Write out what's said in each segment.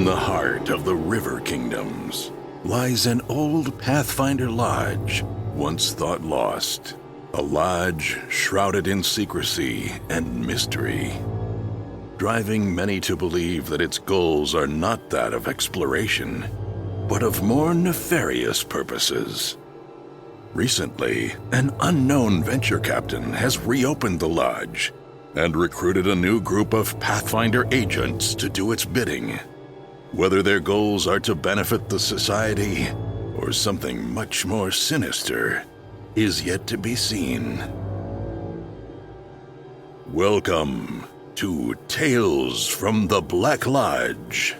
In the heart of the River Kingdoms lies an old Pathfinder lodge, once thought lost. A lodge shrouded in secrecy and mystery, driving many to believe that its goals are not that of exploration, but of more nefarious purposes. Recently, an unknown venture captain has reopened the lodge and recruited a new group of Pathfinder Agents to do its bidding. Whether their goals are to benefit the society or something much more sinister is yet to be seen. Welcome to Tales from the Black Lodge.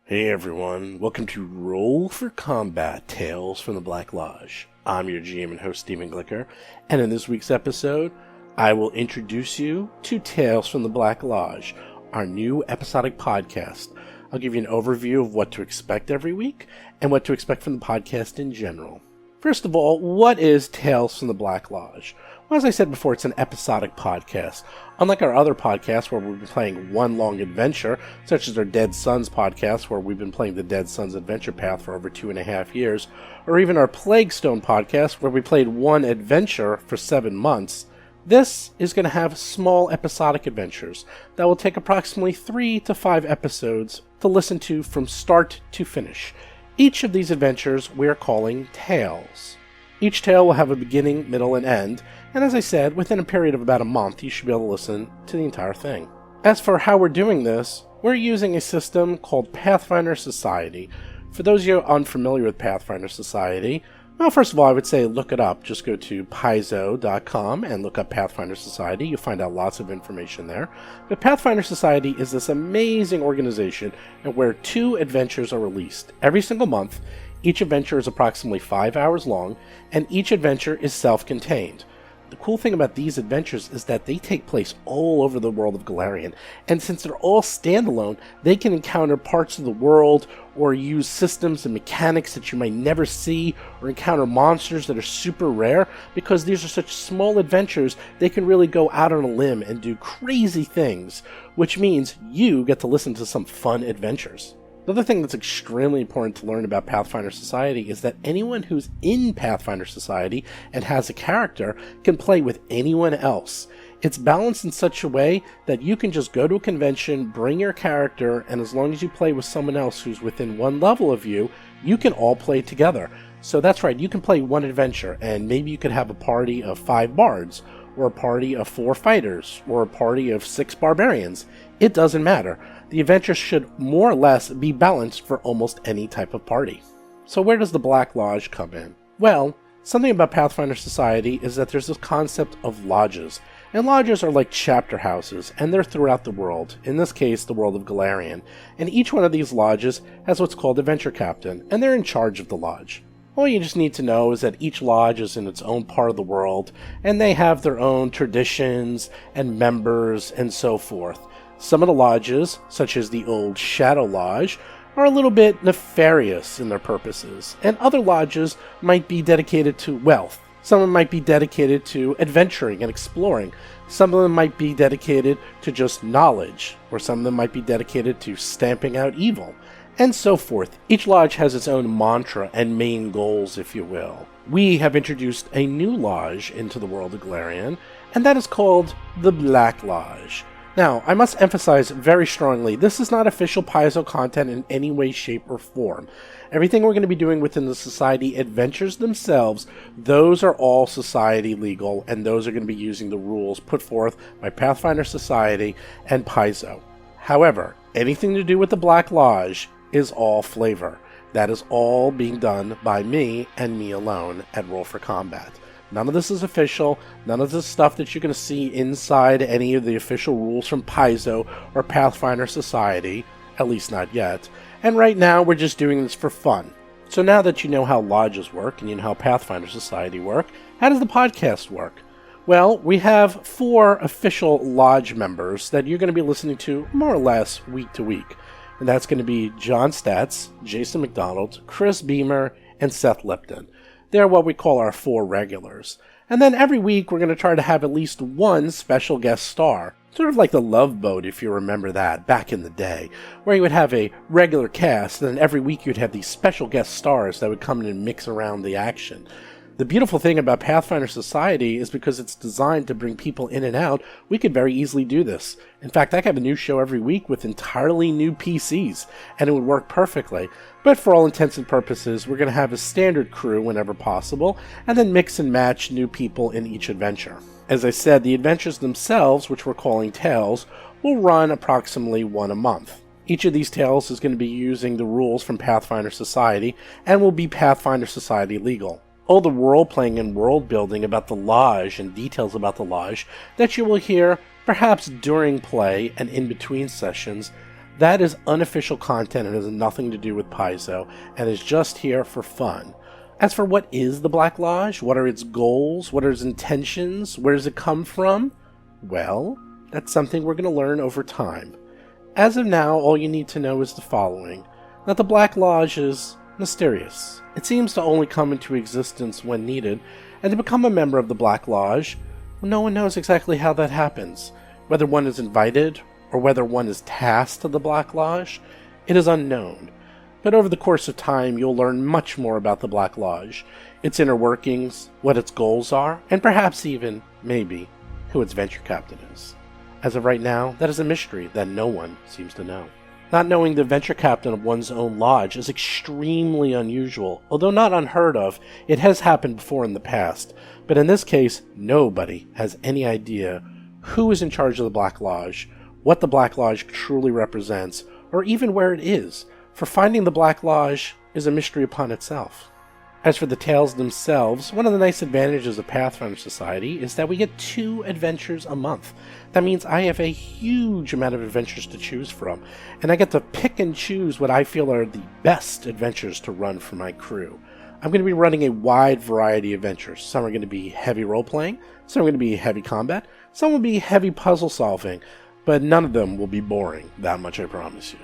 Hey everyone, welcome to Roll for Combat Tales from the Black Lodge. I'm your GM and host Stephen Glicker, and in this week's episode, I will introduce you to Tales from the Black Lodge, our new episodic podcast. I'll give you an overview of what to expect every week, and what to expect from the podcast in general. First of all, what is Tales from the Black Lodge? Well, as I said before, it's an episodic podcast. Unlike our other podcasts where we've been playing one long adventure, such as our Dead Sons podcast where we've been playing the Dead Sons adventure path for over 2.5 years, or even our Plague Stone podcast where we played one adventure for 7 months, this is going to have small episodic adventures that will take approximately 3 to 5 episodes to listen to from start to finish. Each of these adventures we are calling Tales. Each tale will have a beginning, middle, and end, and as I said, within a period of about a month, you should be able to listen to the entire thing. As for how we're doing this, we're using a system called Pathfinder Society. For those of you unfamiliar with Pathfinder Society, well, first of all, I would say look it up. Just go to paizo.com and look up Pathfinder Society. You'll find out lots of information there. But Pathfinder Society is this amazing organization where 2 adventures are released every single month. Each adventure is approximately 5 hours long, and each adventure is self-contained. The cool thing about these adventures is that they take place all over the world of Golarion, and since they're all standalone, they can encounter parts of the world or use systems and mechanics that you might never see, or encounter monsters that are super rare. Because these are such small adventures, they can really go out on a limb and do crazy things, which means you get to listen to some fun adventures. Another thing that's extremely important to learn about Pathfinder Society is that anyone who's in Pathfinder Society and has a character can play with anyone else. It's balanced in such a way that you can just go to a convention, bring your character, and as long as you play with someone else who's within one level of you, you can all play together. So that's right, you can play one adventure, and maybe you could have a party of 5 bards, or a party of 4 fighters, or a party of 6 barbarians. It doesn't matter. The adventures should more or less be balanced for almost any type of party. So where does the Black Lodge come in? Well, something about Pathfinder Society is that there's this concept of lodges. And lodges are like chapter houses, and they're throughout the world, in this case the world of Golarion. And each one of these lodges has what's called a venture captain, and they're in charge of the lodge. All you just need to know is that each lodge is in its own part of the world, and they have their own traditions and members and so forth. Some of the lodges, such as the old Shadow Lodge, are a little bit nefarious in their purposes, and other lodges might be dedicated to wealth. Some of them might be dedicated to adventuring and exploring. Some of them might be dedicated to just knowledge, or some of them might be dedicated to stamping out evil, and so forth. Each lodge has its own mantra and main goals, if you will. We have introduced a new lodge into the world of Golarion, and that is called the Black Lodge. Now, I must emphasize very strongly, this is not official Paizo content in any way, shape, or form. Everything we're going to be doing within the Society adventures themselves, those are all Society legal, and those are going to be using the rules put forth by Pathfinder Society and Paizo. However, anything to do with the Black Lodge is all flavor. That is all being done by me and me alone at Roll for Combat. None of this is official. None of this stuff that you're going to see inside any of the official rules from Paizo or Pathfinder Society, at least not yet. And right now, we're just doing this for fun. So now that you know how lodges work and you know how Pathfinder Society work, how does the podcast work? Well, we have 4 official lodge members that you're going to be listening to more or less week to week. And that's going to be John Statz, Jason McDonald, Chris Beamer, and Seth Lipton. They're what we call our 4 regulars. And then every week we're going to try to have at least one special guest star. Sort of like the Love Boat, if you remember that, back in the day, where you would have a regular cast, and then every week you'd have these special guest stars that would come in and mix around the action. The beautiful thing about Pathfinder Society is because it's designed to bring people in and out, we could very easily do this. In fact, I have a new show every week with entirely new PCs, and it would work perfectly. But for all intents and purposes, we're going to have a standard crew whenever possible, and then mix and match new people in each adventure. As I said, the adventures themselves, which we're calling Tales, will run approximately 1 a month. Each of these tales is going to be using the rules from Pathfinder Society, and will be Pathfinder Society legal. All the role-playing and world-building about the Lodge and details about the Lodge that you will hear perhaps during play and in between sessions, that is unofficial content and has nothing to do with Paizo and is just here for fun. As for what is the Black Lodge, what are its goals, what are its intentions, where does it come from? Well, that's something we're going to learn over time. As of now, all you need to know is the following, that the Black Lodge is mysterious. It seems to only come into existence when needed, and to become a member of the Black Lodge, no one knows exactly how that happens. Whether one is invited, or whether one is tasked to the Black Lodge, it is unknown. But over the course of time, you'll learn much more about the Black Lodge, its inner workings, what its goals are, and perhaps even, maybe, who its venture captain is. As of right now, that is a mystery that no one seems to know. Not knowing the venture captain of one's own lodge is extremely unusual. Although not unheard of, it has happened before in the past. But in this case, nobody has any idea who is in charge of the Black Lodge, what the Black Lodge truly represents, or even where it is. For finding the Black Lodge is a mystery upon itself. As for the tales themselves, one of the nice advantages of Pathfinder Society is that we get 2 adventures a month. That means I have a huge amount of adventures to choose from, and I get to pick and choose what I feel are the best adventures to run for my crew. I'm going to be running a wide variety of adventures. Some are going to be heavy role-playing, some are going to be heavy combat, some will be heavy puzzle solving, but none of them will be boring, that much I promise you.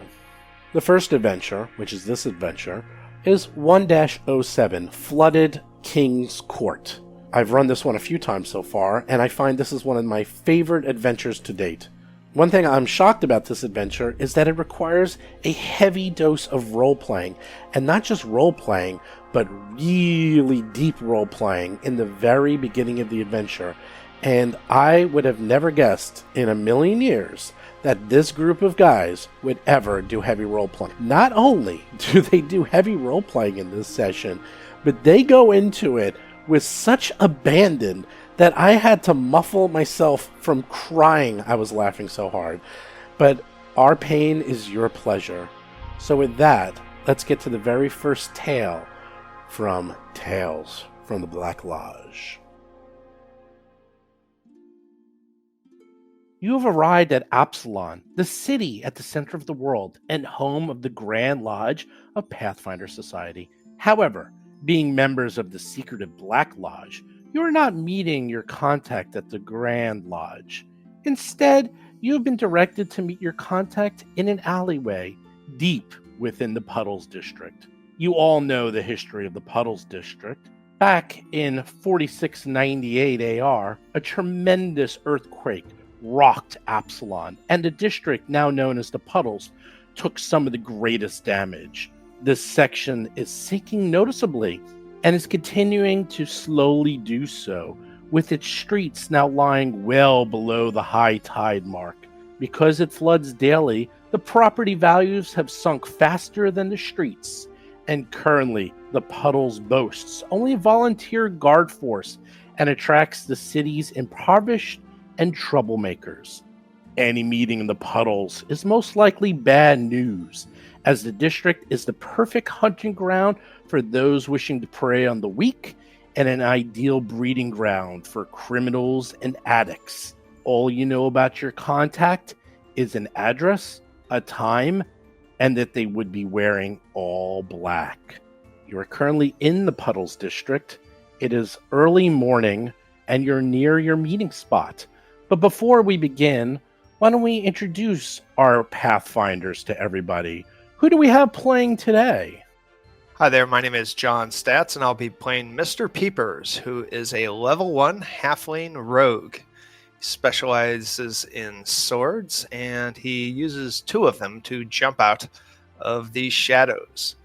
The first adventure, which is this adventure, is 1-07, Flooded King's Court. I've run this one a few times so far, and I find this is one of my favorite adventures to date. One thing I'm shocked about this adventure is that it requires a heavy dose of role-playing, and not just role-playing, but really deep role-playing in the very beginning of the adventure, and I would have never guessed in a million years that this group of guys would ever do heavy role-playing. Not only do they do heavy role-playing in this session, but they go into it with such abandon that I had to muffle myself from crying. I was laughing so hard. But our pain is your pleasure. So with that, let's get to the very first tale from Tales from the Black Lodge. You have arrived at Absalon, the city at the center of the world and home of the Grand Lodge of Pathfinder Society. However, being members of the secretive Black Lodge, you are not meeting your contact at the Grand Lodge. Instead, you have been directed to meet your contact in an alleyway deep within the Puddles district. You all know the history of the Puddles district. Back in 4698 AR, a tremendous earthquake rocked Absalon, and the district, now known as the Puddles, took some of the greatest damage. This section is sinking noticeably, and is continuing to slowly do so, with its streets now lying well below the high tide mark. Because it floods daily, the property values have sunk faster than the streets, and currently the Puddles boasts only a volunteer guard force and attracts the city's impoverished and troublemakers. Any meeting in the Puddles is most likely bad news, as the district is the perfect hunting ground for those wishing to prey on the weak and an ideal breeding ground for criminals and addicts. All you know about your contact is an address, a time, and that they would be wearing all black. You are currently in the Puddles district. It is early morning, and you're near your meeting spot. But before we begin, why don't we introduce our Pathfinders to everybody? Who do we have playing today? Hi there, my name is John Stats, and I'll be playing Mr. Peepers, who is a level 1 halfling rogue. He specializes in swords, and he uses 2 of them to jump out of the shadows.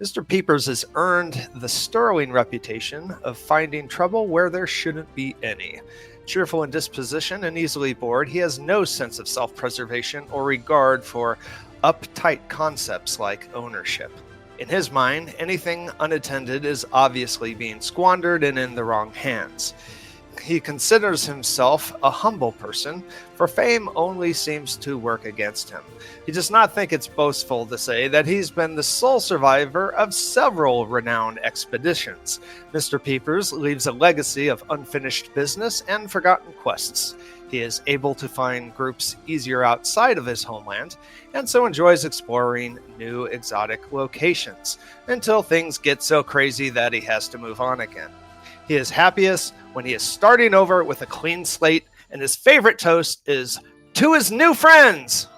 Mr. Peepers has earned the sterling reputation of finding trouble where there shouldn't be any. Cheerful in disposition and easily bored, he has no sense of self-preservation or regard for uptight concepts like ownership. In his mind, anything unattended is obviously being squandered and in the wrong hands. He considers himself a humble person, for fame only seems to work against him. He does not think it's boastful to say that he's been the sole survivor of several renowned expeditions. Mr. Peepers leaves a legacy of unfinished business and forgotten quests. He is able to find groups easier outside of his homeland, and so enjoys exploring new exotic locations, until things get so crazy that he has to move on again. He is happiest when he is starting over with a clean slate, and his favorite toast is to his new friends!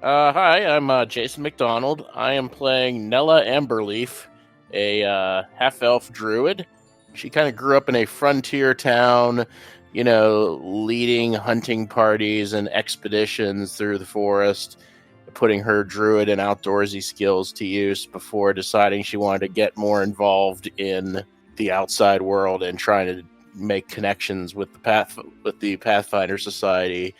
Hi, I'm Jason McDonald. I am playing Nella Amberleaf, a half-elf druid. She kind of grew up in a frontier town, leading hunting parties and expeditions through the forest, putting her druid and outdoorsy skills to use before deciding she wanted to get more involved in the outside world and trying to make connections with the Pathfinder Society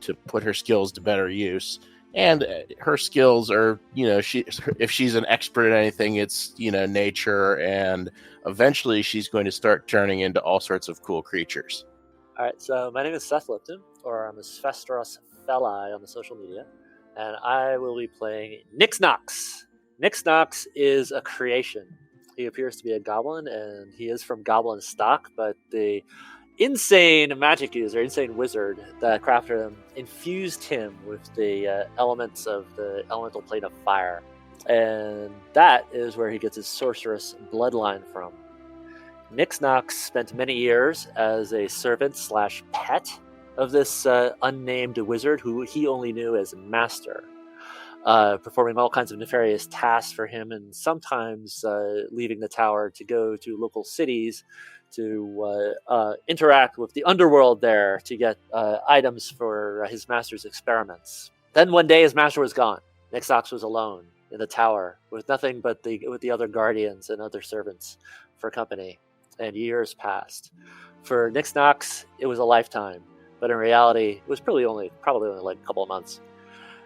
to put her skills to better use. And her skills are, if she's an expert at anything, it's, nature, and eventually she's going to start turning into all sorts of cool creatures. All right, so my name is Seth Lipton, or I'm as Festros Felli on the social media, and I will be playing Nix Nox. Nix Nox is a creation. He appears to be a goblin, and he is from goblin stock, but the insane magic user, insane wizard that crafted him, infused him with the elements of the elemental plane of fire. And that is where he gets his sorceress bloodline from. Nix Nox spent many years as a servant/pet of this unnamed wizard who he only knew as Master, performing all kinds of nefarious tasks for him, and sometimes leaving the tower to go to local cities to interact with the underworld there to get items for his master's experiments. Then one day his master was gone. Nix Nox was alone in the tower with nothing but with the other guardians and other servants for company. And years passed. For Nix Nox, it was a lifetime, but in reality, it was probably only like a couple of months.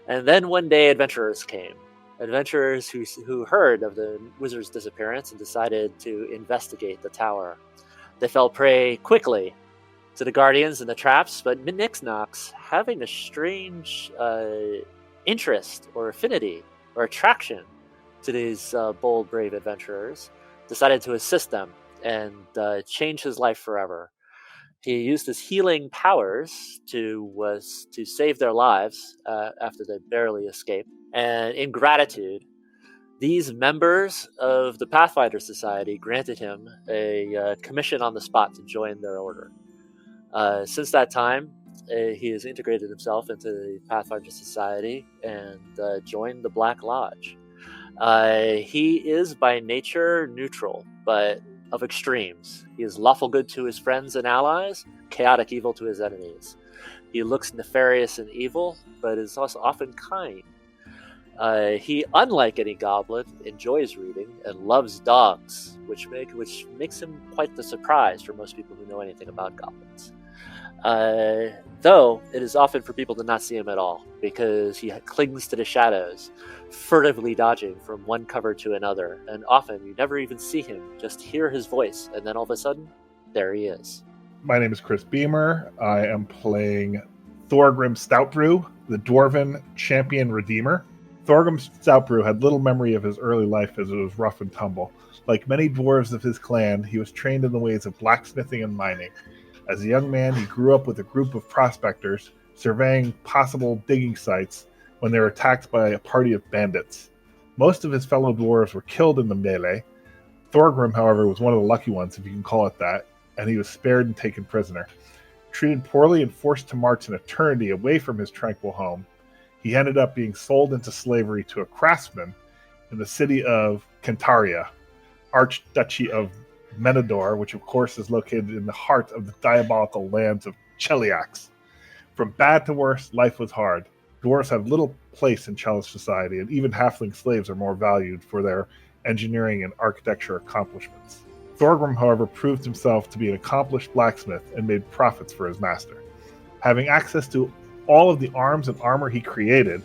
And then one day, adventurers came. Adventurers who heard of the wizard's disappearance and decided to investigate the tower. They fell prey quickly to the guardians and the traps, but Nix Nox, having a strange interest or affinity or attraction to these bold, brave adventurers, decided to assist them and change his life forever. He used his healing powers to save their lives after they barely escaped. And in gratitude, these members of the Pathfinder Society granted him a commission on the spot to join their order. Since that time, he has integrated himself into the Pathfinder Society and joined the Black Lodge. He is by nature neutral, but of extremes. He is lawful good to his friends and allies, chaotic evil to his enemies. He looks nefarious and evil, but is also often kind. He, unlike any goblin, enjoys reading and loves dogs, which makes him quite the surprise for most people who know anything about goblins. Though it is often for people to not see him at all, because he clings to the shadows, furtively dodging from one cover to another, and often you never even see him, just hear his voice, and then all of a sudden, there he is. My name is Chris Beamer. I am playing Thorgrim Stoutbrew, the Dwarven Champion Redeemer. Thorgrim Stoutbrew had little memory of his early life as it was rough and tumble. Like many dwarves of his clan, he was trained in the ways of blacksmithing and mining. As a young man, he grew up with a group of prospectors, surveying possible digging sites when they were attacked by a party of bandits. Most of his fellow dwarves were killed in the melee. Thorgrim, however, was one of the lucky ones, if you can call it that, and he was spared and taken prisoner. Treated poorly and forced to march an eternity away from his tranquil home, he ended up being sold into slavery to a craftsman in the city of Cantaria, Archduchy of Menador, which of course is located in the heart of the diabolical lands of Cheliax. From bad to worse, life was hard. Dwarves have little place in Chelish society, and even halfling slaves are more valued for their engineering and architecture accomplishments. Thorgrim, however, proved himself to be an accomplished blacksmith and made profits for his master. Having access to all of the arms and armor he created,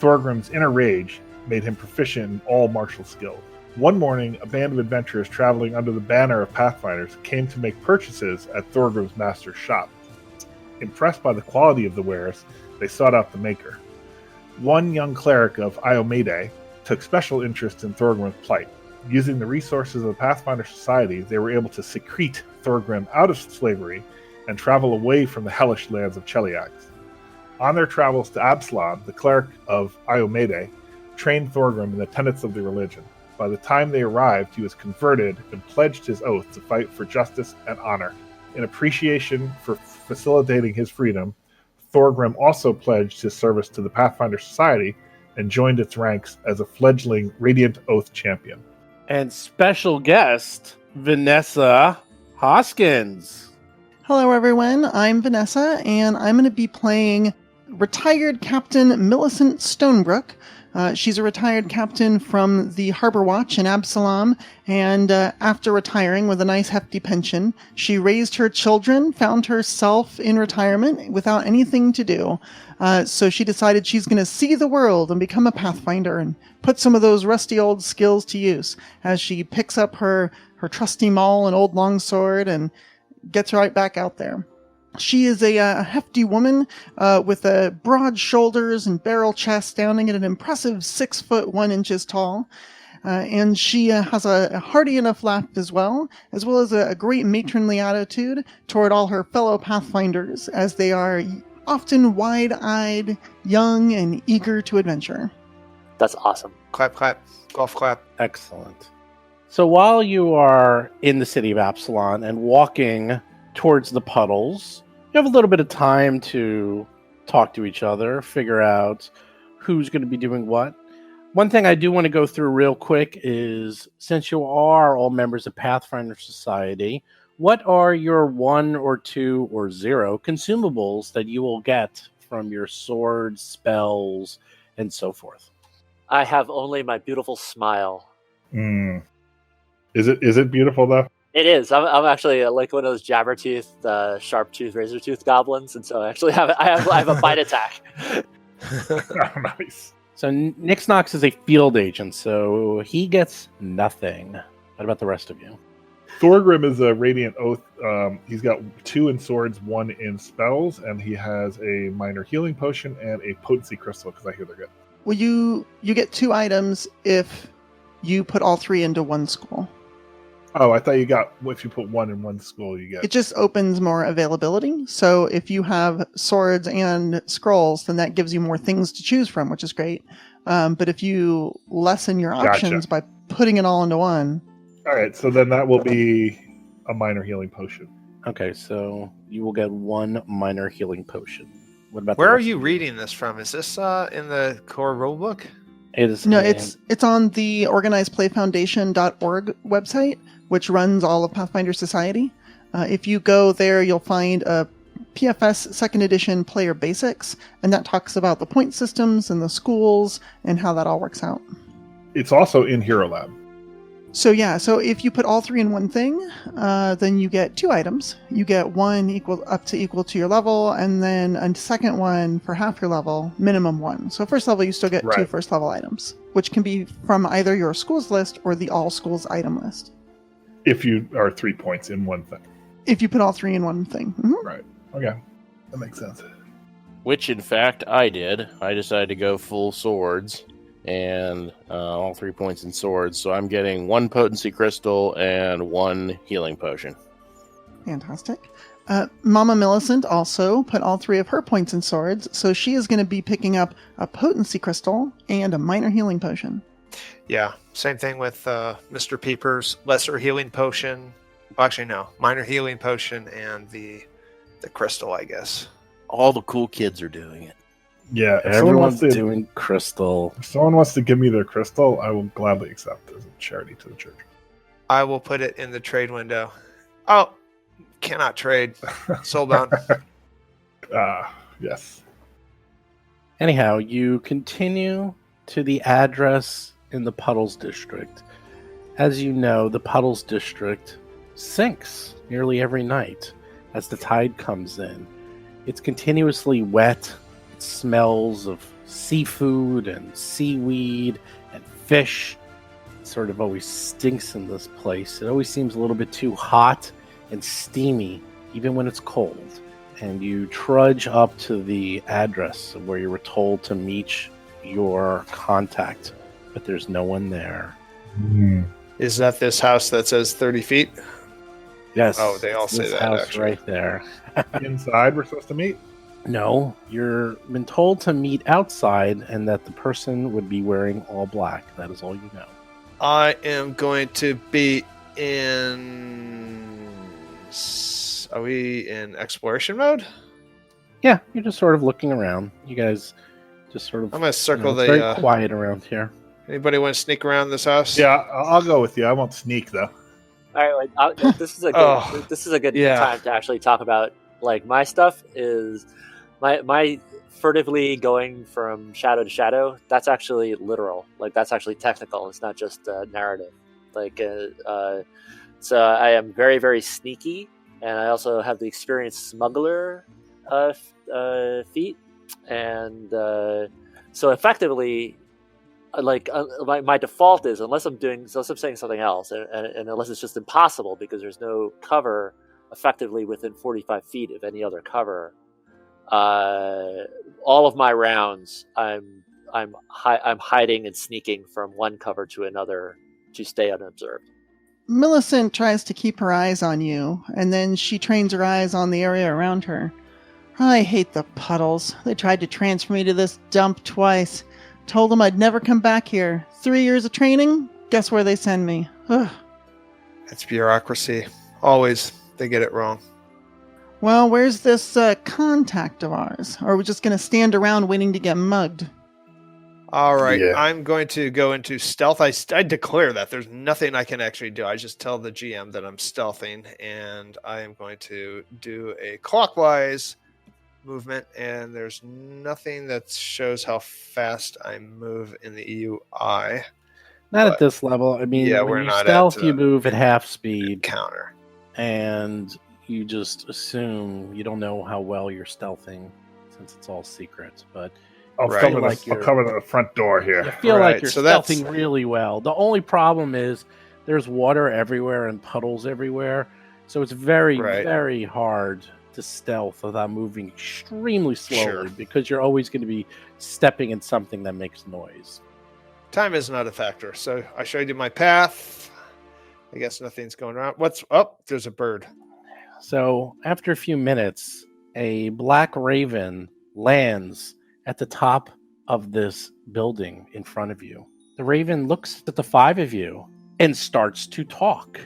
Thorgrim's inner rage made him proficient in all martial skills. One morning, a band of adventurers traveling under the banner of Pathfinders came to make purchases at Thorgrim's master's shop. Impressed by the quality of the wares, they sought out the maker. One young cleric of Iomede took special interest in Thorgrim's plight. Using the resources of the Pathfinder Society, they were able to secrete Thorgrim out of slavery and travel away from the hellish lands of Cheliax. On their travels to Absalom, the cleric of Iomede trained Thorgrim in the tenets of the religion. By the time they arrived, he was converted and pledged his oath to fight for justice and honor. In appreciation for facilitating his freedom, Thorgrim also pledged his service to the Pathfinder Society and joined its ranks as a fledgling Radiant Oath champion. And special guest, Vanessa Hoskins. Hello, everyone. I'm Vanessa, and I'm going to be playing retired Captain Millicent Stonebrook. She's a retired captain from the Harbor Watch in Absalom, and after retiring with a nice hefty pension, she raised her children, found herself in retirement without anything to do. So she decided she's going to see the world and become a Pathfinder and put some of those rusty old skills to use as she picks up her trusty maul and old longsword and gets right back out there. She is a hefty woman with broad shoulders and barrel chest, standing at an impressive 6 foot 1 inches tall. And she has a hearty enough laugh as well as a great matronly attitude toward all her fellow Pathfinders, as they are often wide-eyed, young, and eager to adventure. That's awesome. Clap, clap. Golf clap. Excellent. So while you are in the city of Absalom and walking towards the puddles, you have a little bit of time to talk to each other, figure out who's going to be doing what. One thing I do want to go through real quick is, since you are all members of Pathfinder Society, what are your 1 or 2 or 0 consumables that you will get from your swords, spells, and so forth? I have only my beautiful smile. Is it beautiful though? It is. I'm actually like one of those jabber-toothed, sharp-toothed, razor-toothed goblins, and so I have a bite attack. Oh, nice. So Nix-Nox is a field agent, so he gets nothing. What about the rest of you? Thorgrim is a Radiant Oath. He's got 2 in swords, 1 in spells, and he has a minor healing potion and a potency crystal, because I hear they're good. Well, you get 2 items if you put all 3 into one school. Oh, I thought if you put 1 in one school, you get... It just opens more availability. So if you have swords and scrolls, then that gives you more things to choose from, which is great. But if you lessen your options by putting it all into one... All right, so then that will be a minor healing potion. Okay, so you will get 1 minor healing potion. What about Where are you reading this from? Is this in the core rulebook? It is. No, it's on the organizedplayfoundation.org website, which runs all of Pathfinder Society. If you go there, you'll find a PFS 2nd edition player basics, and that talks about the point systems and the schools and how that all works out. It's also in Hero Lab. So if you put all 3 in one thing, then you get 2 items. You get 1 equal to your level, and then a second one for half your level, minimum 1. So first level, you still get 2 first level items, which can be from either your schools list or the all schools item list. If you are 3 points in one thing. If you put all 3 in one thing. Mm-hmm. Right. Okay. That makes sense. Which, in fact, I did. I decided to go full swords and all 3 points in swords. So I'm getting 1 potency crystal and 1 healing potion. Fantastic. Mama Millicent also put all 3 of her points in swords. So she is going to be picking up a potency crystal and a minor healing potion. Yeah, same thing with Mr. Peepers. Lesser healing potion. Well, actually, no. Minor healing potion and the crystal, I guess. All the cool kids are doing it. Yeah, Everyone's doing crystal. if someone wants to give me their crystal, I will gladly accept as a charity to the church. I will put it in the trade window. Oh, cannot trade. Soulbound. Yes. Anyhow, you continue to the address in the Puddles district. As you know, the Puddles district sinks nearly every night as the tide comes in. It's continuously wet. It smells of seafood and seaweed and fish. It sort of always stinks in this place. It always seems a little bit too hot and steamy, even when it's cold. And you trudge up to the address where you were told to meet your contact, but there's no one there. Is that this house that says 30 feet? Yes. Oh, they all say this that, house actually. right there. Inside, we're supposed to meet? No, you're been told to meet outside and that the person would be wearing all black. That is all you know. I am going to be in... Are we in exploration mode? Yeah, you're just sort of looking around. You guys just sort of... I'm going to circle it's very quiet around here. Anybody want to sneak around this house? Yeah, I'll go with you. I won't sneak, though. All right, this is a good. This is a good yeah. time to actually talk about my stuff. Is my furtively going from shadow to shadow. That's actually literal. That's actually technical. It's not just narrative. So I am very, very sneaky, and I also have the experienced smuggler feat, and so effectively. My default is unless I'm saying something else, and unless it's just impossible because there's no cover effectively within 45 feet of any other cover. All of my rounds, I'm hiding and sneaking from one cover to another to stay unobserved. Millicent tries to keep her eyes on you, and then she trains her eyes on the area around her. I hate the Puddles. They tried to transfer me to this dump twice. Told them I'd never come back here. 3 years of training? Guess where they send me? Ugh. It's bureaucracy. Always. They get it wrong. Well, where's this contact of ours? Or are we just going to stand around waiting to get mugged? All right. Yeah. I'm going to go into stealth. I declare that. There's nothing I can actually do. I just tell the GM that I'm stealthing, and I am going to do a clockwise movement, and there's nothing that shows how fast I move in the EUI. Not at this level. I mean, yeah, when we're you not stealth, at you move at half speed, counter. and you just assume you don't know how well you're stealthing since it's all secret. But I'll Right. cover Like I'll cover the front door you here. feel Right, like you're so that's- stealthing really well. The only problem is there's water everywhere and puddles everywhere, so it's very, Right. very hard to stealth without moving extremely slowly Sure. because you're always going to be stepping in something that makes noise. Time is not a factor. So I showed you my path. I guess nothing's going on. There's a bird. So after a few minutes, a black raven lands at the top of this building in front of you. The raven looks at the five of you and starts to talk.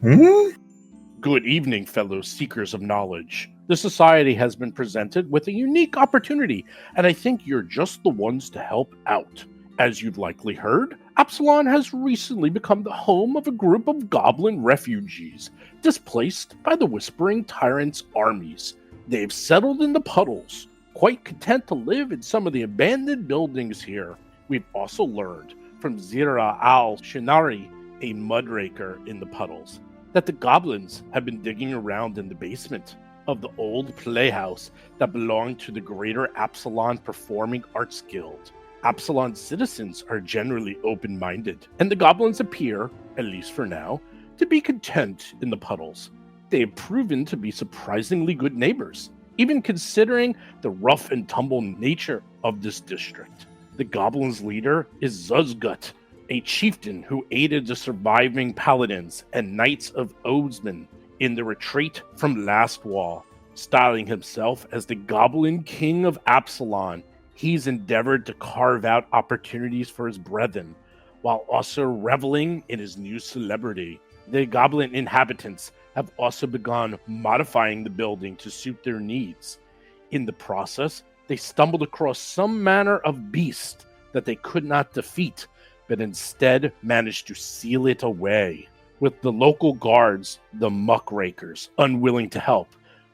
Good evening, fellow seekers of knowledge. The Society has been presented with a unique opportunity, and I think you're just the ones to help out. As you've likely heard, Absalon has recently become the home of a group of goblin refugees, displaced by the Whispering Tyrant's armies. They've settled in the Puddles, quite content to live in some of the abandoned buildings here. We've also learned from Zira al-Shinari, a mudraker in the Puddles, that the goblins have been digging around in the basement of the old playhouse that belonged to the Greater Absalon Performing Arts Guild. Absalon citizens are generally open-minded, and the goblins appear, at least for now, to be content in the Puddles. They have proven to be surprisingly good neighbors, even considering the rough and tumble nature of this district. The goblins' leader is Zuzgut, a chieftain who aided the surviving paladins and knights of Oadsman in the retreat from Last Wall. Styling himself as the Goblin King of Absalon, he's endeavored to carve out opportunities for his brethren, while also reveling in his new celebrity. The goblin inhabitants have also begun modifying the building to suit their needs. In the process, they stumbled across some manner of beast that they could not defeat, but instead managed to seal it away. With the local guards, the muckrakers, unwilling to help,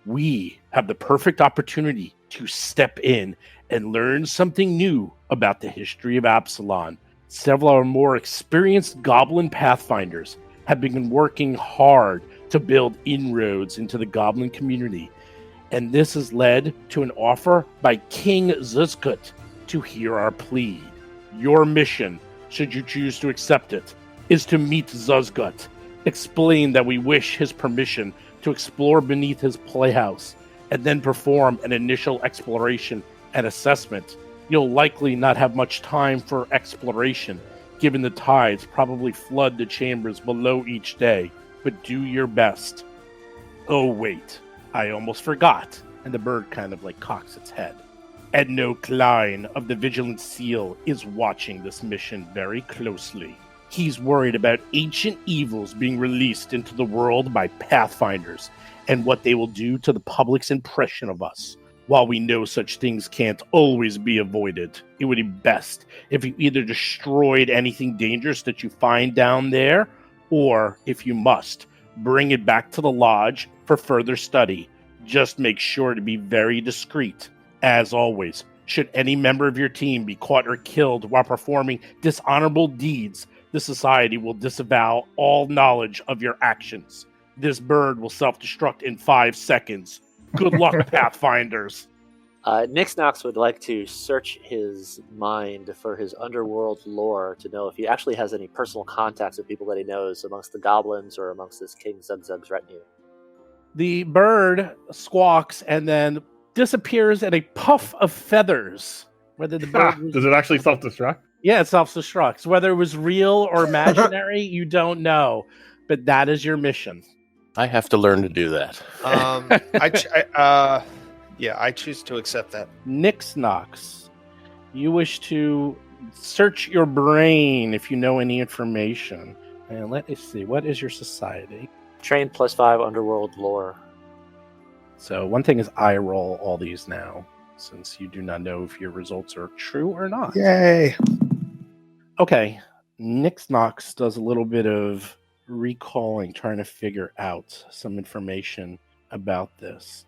we have the perfect opportunity to step in and learn something new about the history of Absalom. Several of our more experienced goblin pathfinders have been working hard to build inroads into the goblin community, and this has led to an offer by King Zuzgut to hear our plea. Your mission, should you choose to accept it, is to meet Zuzgut, explain that we wish his permission to explore beneath his playhouse, and then perform an initial exploration and assessment. You'll likely not have much time for exploration, given the tides probably flood the chambers below each day, but do your best. Oh wait, I almost forgot, and the bird kind of like cocks its head. Edno Klein of the Vigilant Seal is watching this mission very closely. He's worried about ancient evils being released into the world by Pathfinders and what they will do to the public's impression of us. While we know such things can't always be avoided, it would be best if you either destroyed anything dangerous that you find down there, or, if you must, bring it back to the lodge for further study. Just make sure to be very discreet. As always, should any member of your team be caught or killed while performing dishonorable deeds, the Society will disavow all knowledge of your actions. This bird will self-destruct in 5 seconds. Good luck, Pathfinders. Nixnox would like to search his mind for his underworld lore to know if he actually has any personal contacts with people that he knows amongst the goblins or amongst this King Zugzug's retinue. The bird squawks and then disappears in a puff of feathers. Whether the bird was... Does it actually self-destruct? Yeah, it self-destructs. Whether it was real or imaginary, you don't know. But that is your mission. I have to learn to do that. I choose to accept that. Nixnox, you wish to search your brain if you know any information. And let us see, what is your society? Trained +5 underworld lore. So one thing is I roll all these now, since you do not know if your results are true or not. Yay! Okay, Nixnox does a little bit of recalling, trying to figure out some information about this.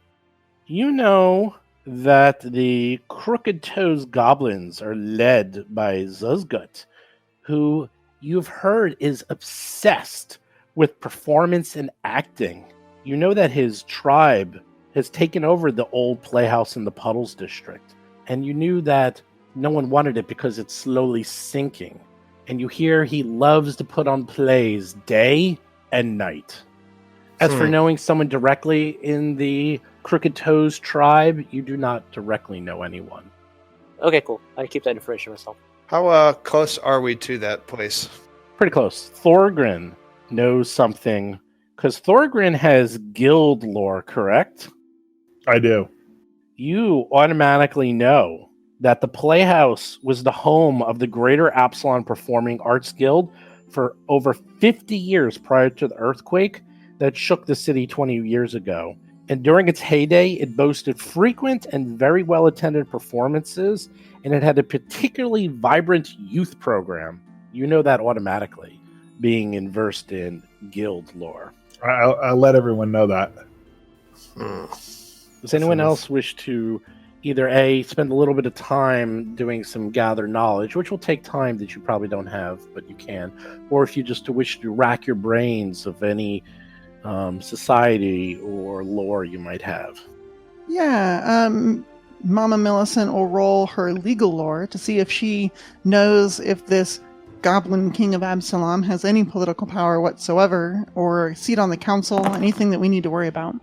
You know that the Crooked Toes Goblins are led by Zuzgut, who you've heard is obsessed with performance and acting. You know that his tribe has taken over the old playhouse in the Puddles district, and you knew that no one wanted it because it's slowly sinking. And you hear he loves to put on plays day and night. As for knowing someone directly in the Crooked Toes tribe, you do not directly know anyone. Okay, cool. I keep that information myself. How close are we to that place? Pretty close. Thorgrin knows something, because Thorgrin has guild lore, correct? I do. You automatically know that the Playhouse was the home of the Greater Absalom Performing Arts Guild for over 50 years prior to the earthquake that shook the city 20 years ago. And during its heyday, it boasted frequent and very well-attended performances, and it had a particularly vibrant youth program. You know that automatically, being versed in guild lore. I'll let everyone know that. Does anyone else wish to either A, spend a little bit of time doing some gather knowledge, which will take time that you probably don't have, but you can, or if you just wish to rack your brains of any society or lore you might have? Yeah, Mama Millicent will roll her legal lore to see if she knows if this Goblin King of Absalom has any political power whatsoever, or a seat on the council, anything that we need to worry about.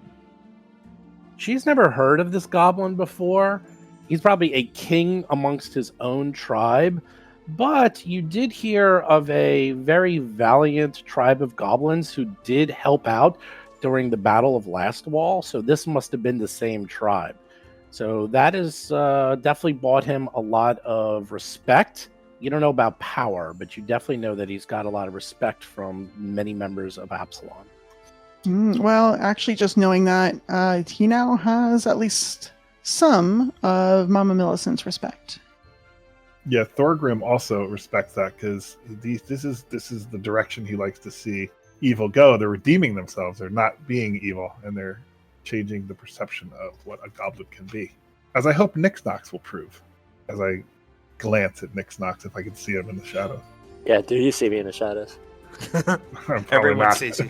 She's never heard of this goblin before. He's probably a king amongst his own tribe, but you did hear of a very valiant tribe of goblins who did help out during the Battle of Last Wall, so this must have been the same tribe. So that has definitely bought him a lot of respect. You don't know about power, but you definitely know that he's got a lot of respect from many members of Absalom. Well, actually, just knowing that he now has at least some of Mama Millicent's respect. Yeah, Thorgrim also respects that because this is the direction he likes to see evil go. They're redeeming themselves. They're not being evil, and they're changing the perception of what a goblin can be. As I hope Nixnox will prove. As I glance at Nixnox, if I can see him in the shadows. Yeah, do you see me in the shadows? Everyone not. sees you.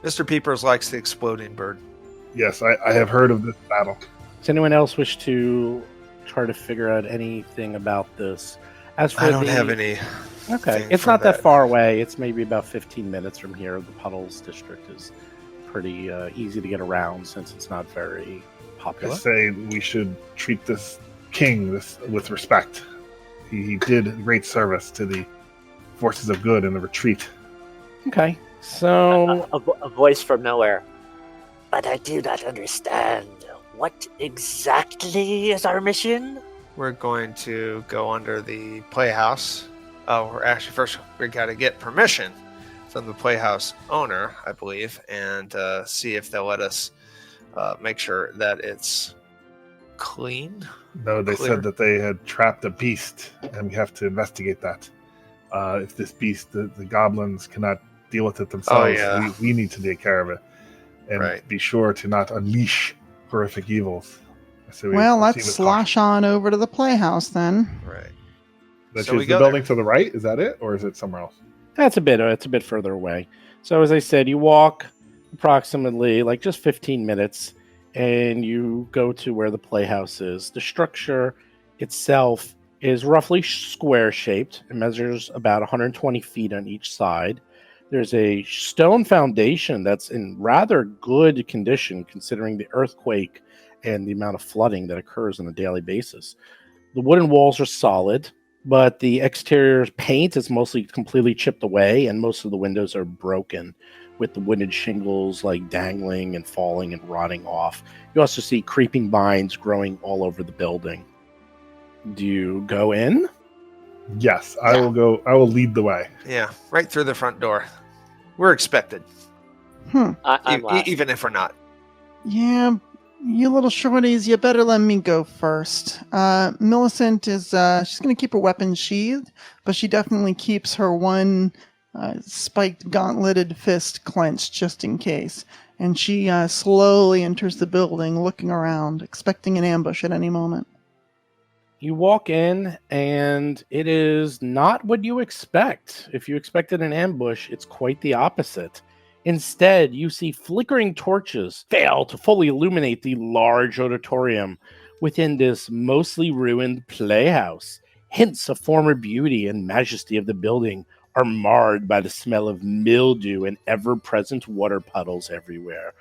Mr. Peepers likes the exploding bird. Yes, I have heard of this battle. Does anyone else wish to try to figure out anything about this? As for I don't have any. Okay, thing it's for not that far away. It's maybe about 15 minutes from here. The Puddles district is pretty easy to get around since it's not very I popular. say we should treat this king with respect. He did great service to the forces of good in the retreat. Okay, so A voice from nowhere. But I do not understand. What exactly is our mission? We're going to go under the playhouse. We're actually first we got to get permission from the playhouse owner, I believe, and see if they'll let us make sure that it's clean. No, they Clear. said that they had trapped a beast, and we have to investigate that. If this beast, the goblins cannot deal with it themselves, yeah. we need to take care of it. And Right. be sure to not unleash horrific evils. So Well, proceed let's with slosh on over to the playhouse then. Right. caution. That So we is go the building there. to the right? Is that it? Or is it somewhere else? it's a bit further away. So as I said, you walk approximately like just 15 minutes and you go to where the playhouse is. The structure itself is roughly square shaped. It measures about 120 feet on each side. There's a stone foundation that's in rather good condition considering the earthquake and the amount of flooding that occurs on a daily basis. The wooden walls are solid, but the exterior paint is mostly completely chipped away and most of the windows are broken with the wooden shingles like dangling and falling and rotting off. You also see creeping vines growing all over the building. Do you go in? Yes, I will go. I will lead the way. Yeah, right through the front door. We're expected, Hmm. I'm last. even if we're not. Yeah, you little shorties, you better let me go first. Millicent is, she's going to keep her weapon sheathed, but she definitely keeps her one spiked gauntleted fist clenched just in case. And she slowly enters the building, looking around, expecting an ambush at any moment. You walk in, and it is not what you expect. If you expected an ambush, it's quite the opposite. Instead, you see flickering torches fail to fully illuminate the large auditorium within this mostly ruined playhouse. Hints of former beauty and majesty of the building are marred by the smell of mildew and ever-present water puddles everywhere.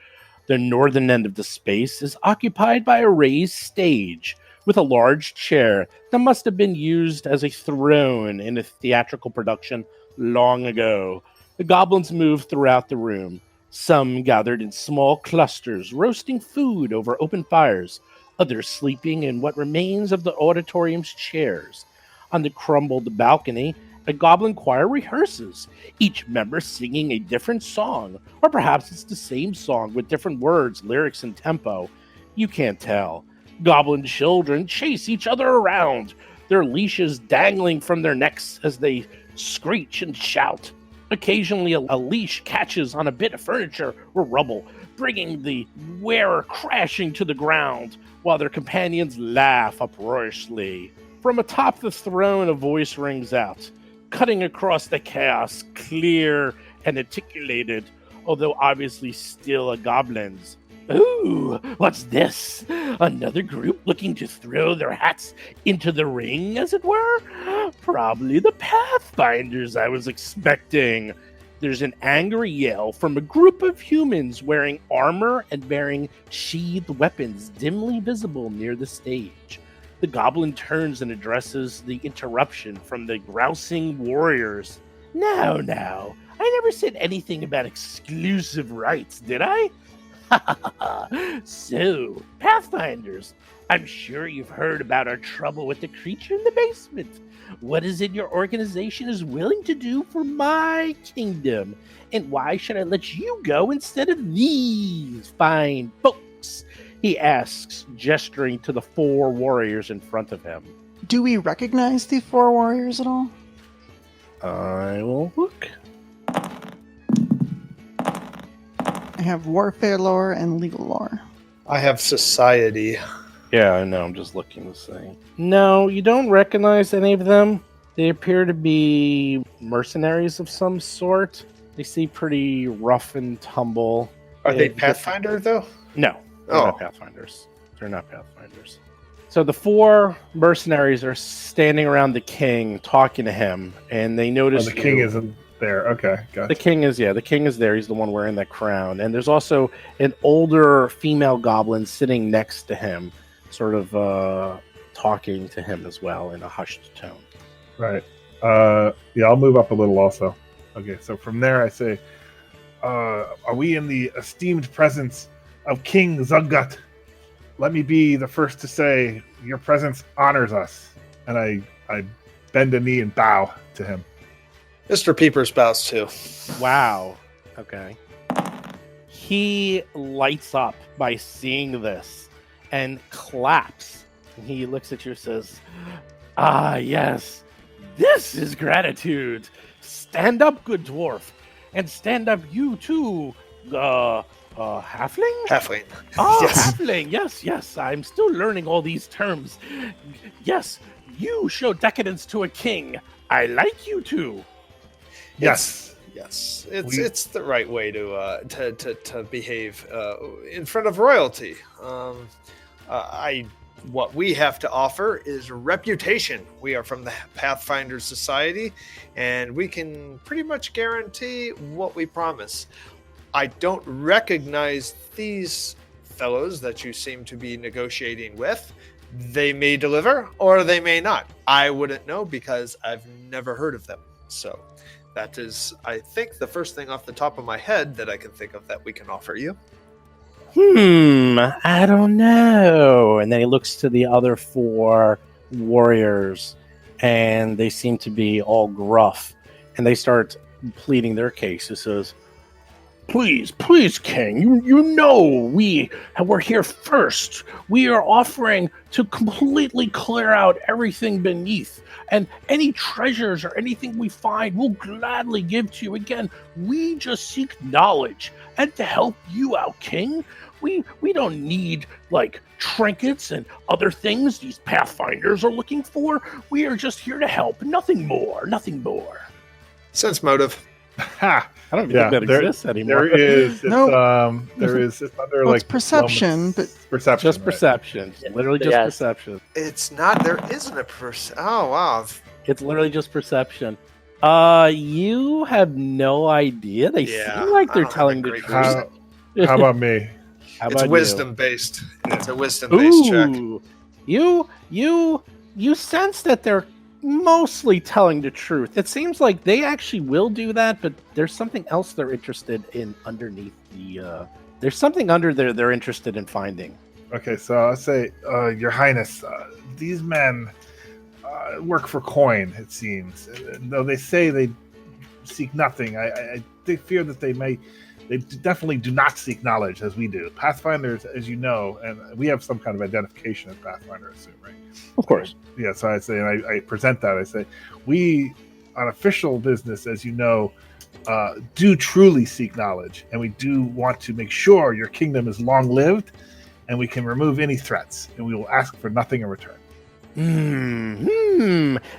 The northern end of the space is occupied by a raised stage with a large chair that must have been used as a throne in a theatrical production long ago. The goblins move throughout the room, some gathered in small clusters, roasting food over open fires, others sleeping in what remains of the auditorium's chairs. On the crumbled balcony, a goblin choir rehearses, each member singing a different song, or perhaps it's the same song with different words, lyrics, and tempo. You can't tell. Goblin children chase each other around, their leashes dangling from their necks as they screech and shout. Occasionally, a leash catches on a bit of furniture or rubble, bringing the wearer crashing to the ground, while their companions laugh uproariously. From atop the throne, a voice rings out, cutting across the chaos, clear and articulated, although obviously still a goblin's. Ooh, what's this? Another group looking to throw their hats into the ring, as it were? Probably the Pathfinders I was expecting. There's an angry yell from a group of humans wearing armor and bearing sheathed weapons dimly visible near the stage. The goblin turns and addresses the interruption from the grousing warriors. Now, I never said anything about exclusive rights, did I? So, Pathfinders, I'm sure you've heard about our trouble with the creature in the basement. What is it your organization is willing to do for my kingdom? And why should I let you go instead of these fine folks? he asks, gesturing to the 4 warriors in front of him. Do we recognize the 4 warriors at all? I will look. I have warfare lore and legal lore. I have society. Yeah, I know. I'm just looking to say. No, you don't recognize any of them. They appear to be mercenaries of some sort. They seem pretty rough and tumble. Are they Pathfinder, though? No, they're not Pathfinders. They're not Pathfinders. So the 4 mercenaries are standing around the king, talking to him, and they notice the king isn't there. Okay, gotcha. The king is there. He's the one wearing that crown. And there's also an older female goblin sitting next to him, sort of talking to him as well in a hushed tone. Right. Yeah, I'll move up a little also. Okay, so from there I say, are we in the esteemed presence of King Zuggut? Let me be the first to say your presence honors us. And I bend a knee and bow to him. Mr. Peepers bows too. Wow. Okay. He lights up by seeing this and claps. And he looks at you and says, "Ah, yes, this is gratitude. Stand up, good dwarf. And stand up you too, halfling? Halfling. Oh, Yes. halfling. Yes. I'm still learning all these terms. Yes, you show decadence to a king. I like you too." Yes. Yes, it's the right way to behave in front of royalty. What we have to offer is reputation. We are from the Pathfinder Society, and we can pretty much guarantee what we promise. I don't recognize these fellows that you seem to be negotiating with. They may deliver, or they may not. I wouldn't know because I've never heard of them. So that is, I think, the first thing off the top of my head that I can think of that we can offer you. I don't know. And then he looks to the other 4 warriors, and they seem to be all gruff. And they start pleading their case. He says, Please, King, you know we're here first. We are offering to completely clear out everything beneath. And any treasures or anything we find, we'll gladly give to you. Again, we just seek knowledge. And to help you out, King, we don't need, trinkets and other things these Pathfinders are looking for. We are just here to help. Nothing more. Sense motive. Ha! I don't even think that exists anymore. There is. It's, No. It's under It's perception, but perception. Just right? perception. Literally just Yes. perception. It's not. There isn't a Oh wow. It's literally just perception. You have no idea. They Yeah, seem like I they're don't telling have a the great truth. How about me? How It's about wisdom based. It's a wisdom you? based check. Ooh, you sense that they're mostly telling the truth. It seems like they actually will do that, but there's something else they're interested in underneath the. There's something under there they're interested in finding. Okay, so I'll say, Your Highness, these men work for coin, it seems. Though they say they seek nothing, they fear that they definitely do not seek knowledge as we do. Pathfinders, as you know, and we have some kind of identification as Pathfinder, I assume, right? Of course. Yeah, so I say, and I present that. I say, we, on official business, as you know, do truly seek knowledge, and we do want to make sure your kingdom is long-lived, and we can remove any threats, and we will ask for nothing in return.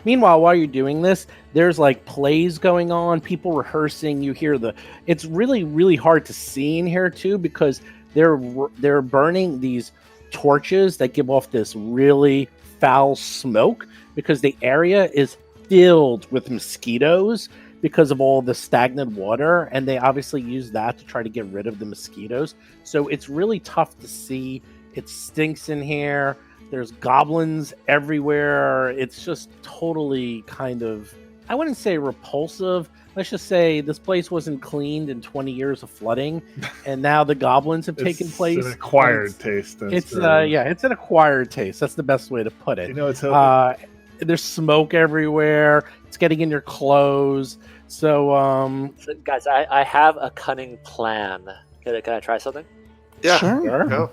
Meanwhile, while you're doing this, there's plays going on, people rehearsing. You hear it's really, really hard to see in here too, because they're burning these torches that give off this really foul smoke, because the area is filled with mosquitoes because of all the stagnant water, and they obviously use that to try to get rid of the mosquitoes. So it's really tough to see. It stinks in here. There's goblins everywhere. It's just totally kind of, I wouldn't say repulsive. Let's just say this place wasn't cleaned in 20 years of flooding, and now the goblins have taken place. It's an acquired taste. It's an acquired taste. That's the best way to put it. You know, it's there's smoke everywhere. It's getting in your clothes. So, Guys, I have a cunning plan. Can I try something? Yeah. Sure. Go.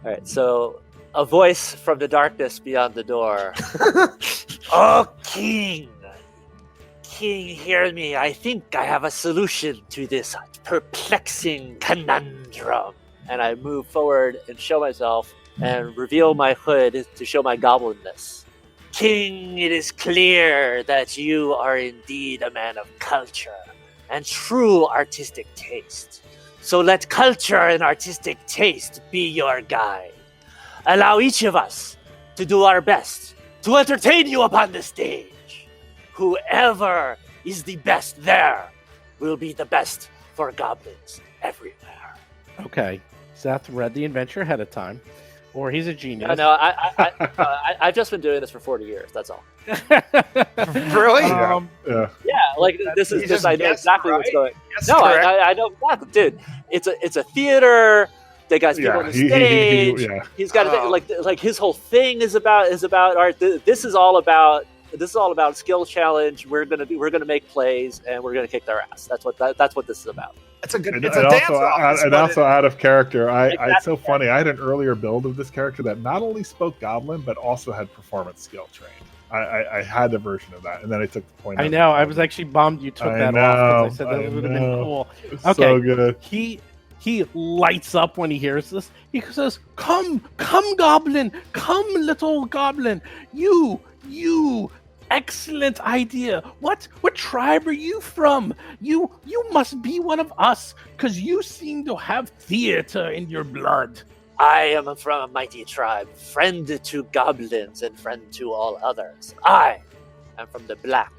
All right, so a voice from the darkness beyond the door. Oh, King! King, hear me. I think I have a solution to this perplexing conundrum. And I move forward and show myself and reveal my hood to show my goblinness. King, it is clear that you are indeed a man of culture and true artistic taste. So let culture and artistic taste be your guide. Allow each of us to do our best to entertain you upon the stage. Whoever is the best there will be the best for goblins everywhere. Okay. Seth read the adventure ahead of time, or he's a genius. No, I've just been doing this for 40 years. That's all. Really? Yeah. Yeah, like this is You just just I know guessed, exactly right? what's going. That's No, correct. I know exactly, dude. It's a theater. They got people on the stage. He's got Oh. like his whole thing is about art. This is all about skill challenge. We're gonna make plays and we're gonna kick their ass. That's what this is about. It's a good. And, It's and a dance also, off. and also out of character, Exactly. it's so funny. I had an earlier build of this character that not only spoke Goblin but also had performance skill trained. I had a version of that, and then I took the point. I know. I was actually bummed you took that off because I said that would have been cool. Okay. So good. He lights up when he hears this. He says, "Come, goblin! Come, little goblin! You, excellent idea! What tribe are you from? You must be one of us, because you seem to have theater in your blood." I am from a mighty tribe, friend to goblins and friend to all others. I am from the Black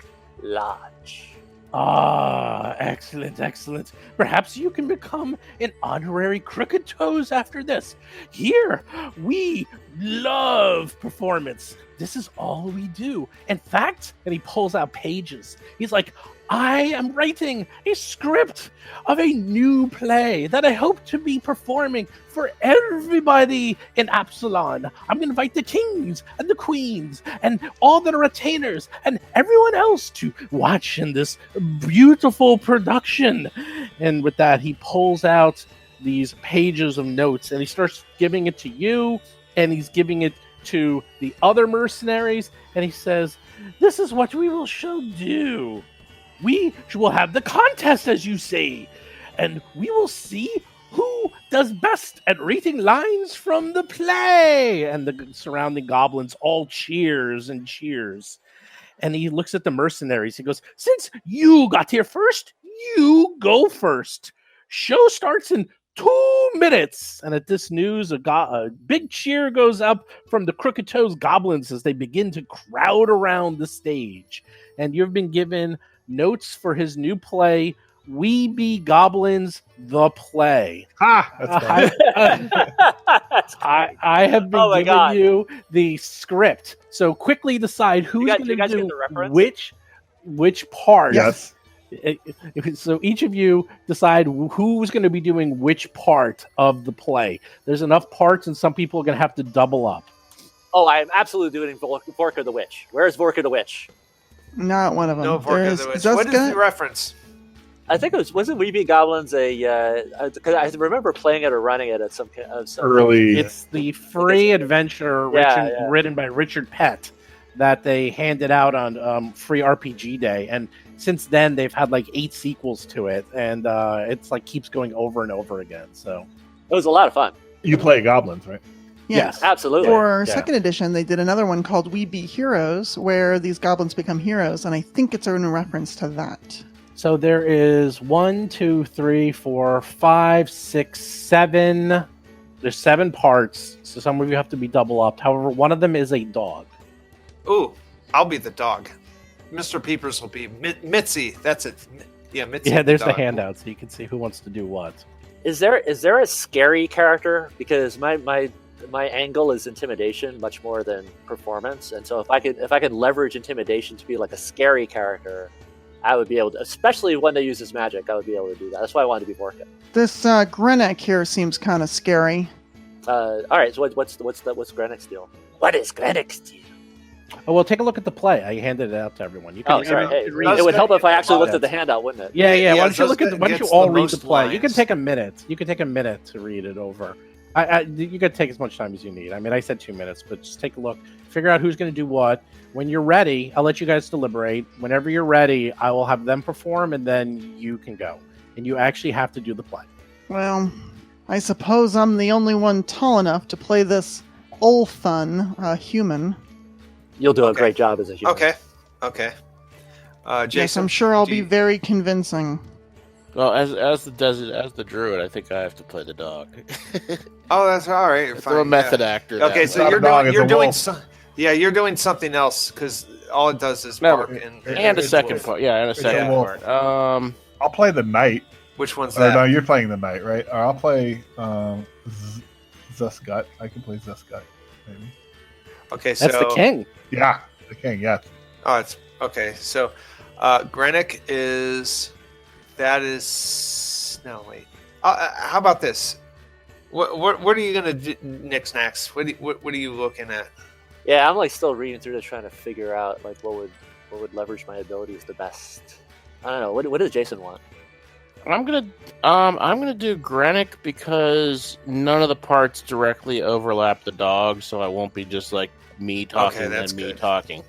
Lodge. Ah, excellent. Perhaps you can become an honorary Crooked Toes after this. Here, we love performance. This is all we do. In fact, and he pulls out pages. He's like, I am writing a script of a new play that I hope to be performing for everybody in Absalon. I'm going to invite the kings and the queens and all the retainers and everyone else to watch in this beautiful production. And with that, he pulls out these pages of notes and he starts giving it to you, and he's giving it to the other mercenaries, and he says, this is what we will do. We will have the contest, as you say, and we will see who does best at reading lines from the play. And the surrounding goblins all cheers and cheers. And he looks at the mercenaries. He goes, since you got here first, you go first. Show starts in 2 minutes. And at this news, a big cheer goes up from the Crooked Toes goblins as they begin to crowd around the stage. And you've been given notes for his new play, We Be Goblins, the Play. That's funny. I have been giving you the script. So quickly decide who's going to do which part. Yes. So each of you decide who's going to be doing which part of the play. There's enough parts, and some people are going to have to double up. Oh, I am absolutely doing Vorka the Witch. Where's Vorka the Witch? Not one of them. No, Vorka the Witch. What is the reference? I think wasn't We Be Goblins because I remember playing it or running it at some Early. It's the free adventure written by Richard Pett that they handed out on free RPG Day, and since then they've had like 8 sequels to it, and it's like keeps going over and over again. So it was a lot of fun. You play goblins, right? Yes. Absolutely. For second edition, they did another one called We Be Heroes, where these goblins become heroes, and I think it's in reference to that. So there is 1, 2, 3, 4, 5, 6, 7. There's 7 parts, so some of you have to be double upped. However, one of them is a dog. Ooh, I'll be the dog. Mr. Peepers will be Mitzi. That's it. Yeah, Mitzi. Yeah, there's the dog. handout, so you can see who wants to do what. Is there a scary character? Because my angle is intimidation much more than performance, and so if I could leverage intimidation to be like a scary character, I would be able to, especially when they use this magic, I would be able to do that. That's why I wanted to be Vorka. This Grenek here seems kind of scary. All right, so what's Grenek's deal? What is Grenek's deal? Oh, well, take a look at the play. I handed it out to everyone. You can, Oh, sorry. Hey, read it would help if I actually looked it. at the handout, wouldn't it? Yeah. Yeah, Why don't you so look at? Why don't you gets all the read the most play? You can lines. take a minute. You can take a minute to read it over. You got to take as much time as you need. I mean, I said 2 minutes, but just take a look, figure out who's going to do what. When you're ready, I'll let you guys deliberate. Whenever you're ready, I will have them perform, and then you can go. And you actually have to do the play. Well, I suppose I'm the only one tall enough to play this Ulthun human. You'll do a great job as a human. Okay. Jason, Yes, I'm sure I'll be very convincing. Well, as the druid, I think I have to play the dog. Oh, that's all right. Throw a method actor. Okay, down. so you're doing something else because all it does is bark and a second part. Yeah, and a second part. I'll play the knight. Which one's Or that? no, you're playing the knight, right? Or I'll play Zusgut. I can play Zusgut, maybe. Okay, so That's the king. Yeah, the king. Yeah. Oh, it's okay. So, Granick is. That is. No, wait. How about this? What are you gonna do, Nix-Nax? What are you looking at? Yeah, I'm like still reading through this, trying to figure out like what would leverage my abilities the best. I don't know. What does Jason want? I'm gonna do Granick because none of the parts directly overlap the dog, so I won't be just like me talking and me talking.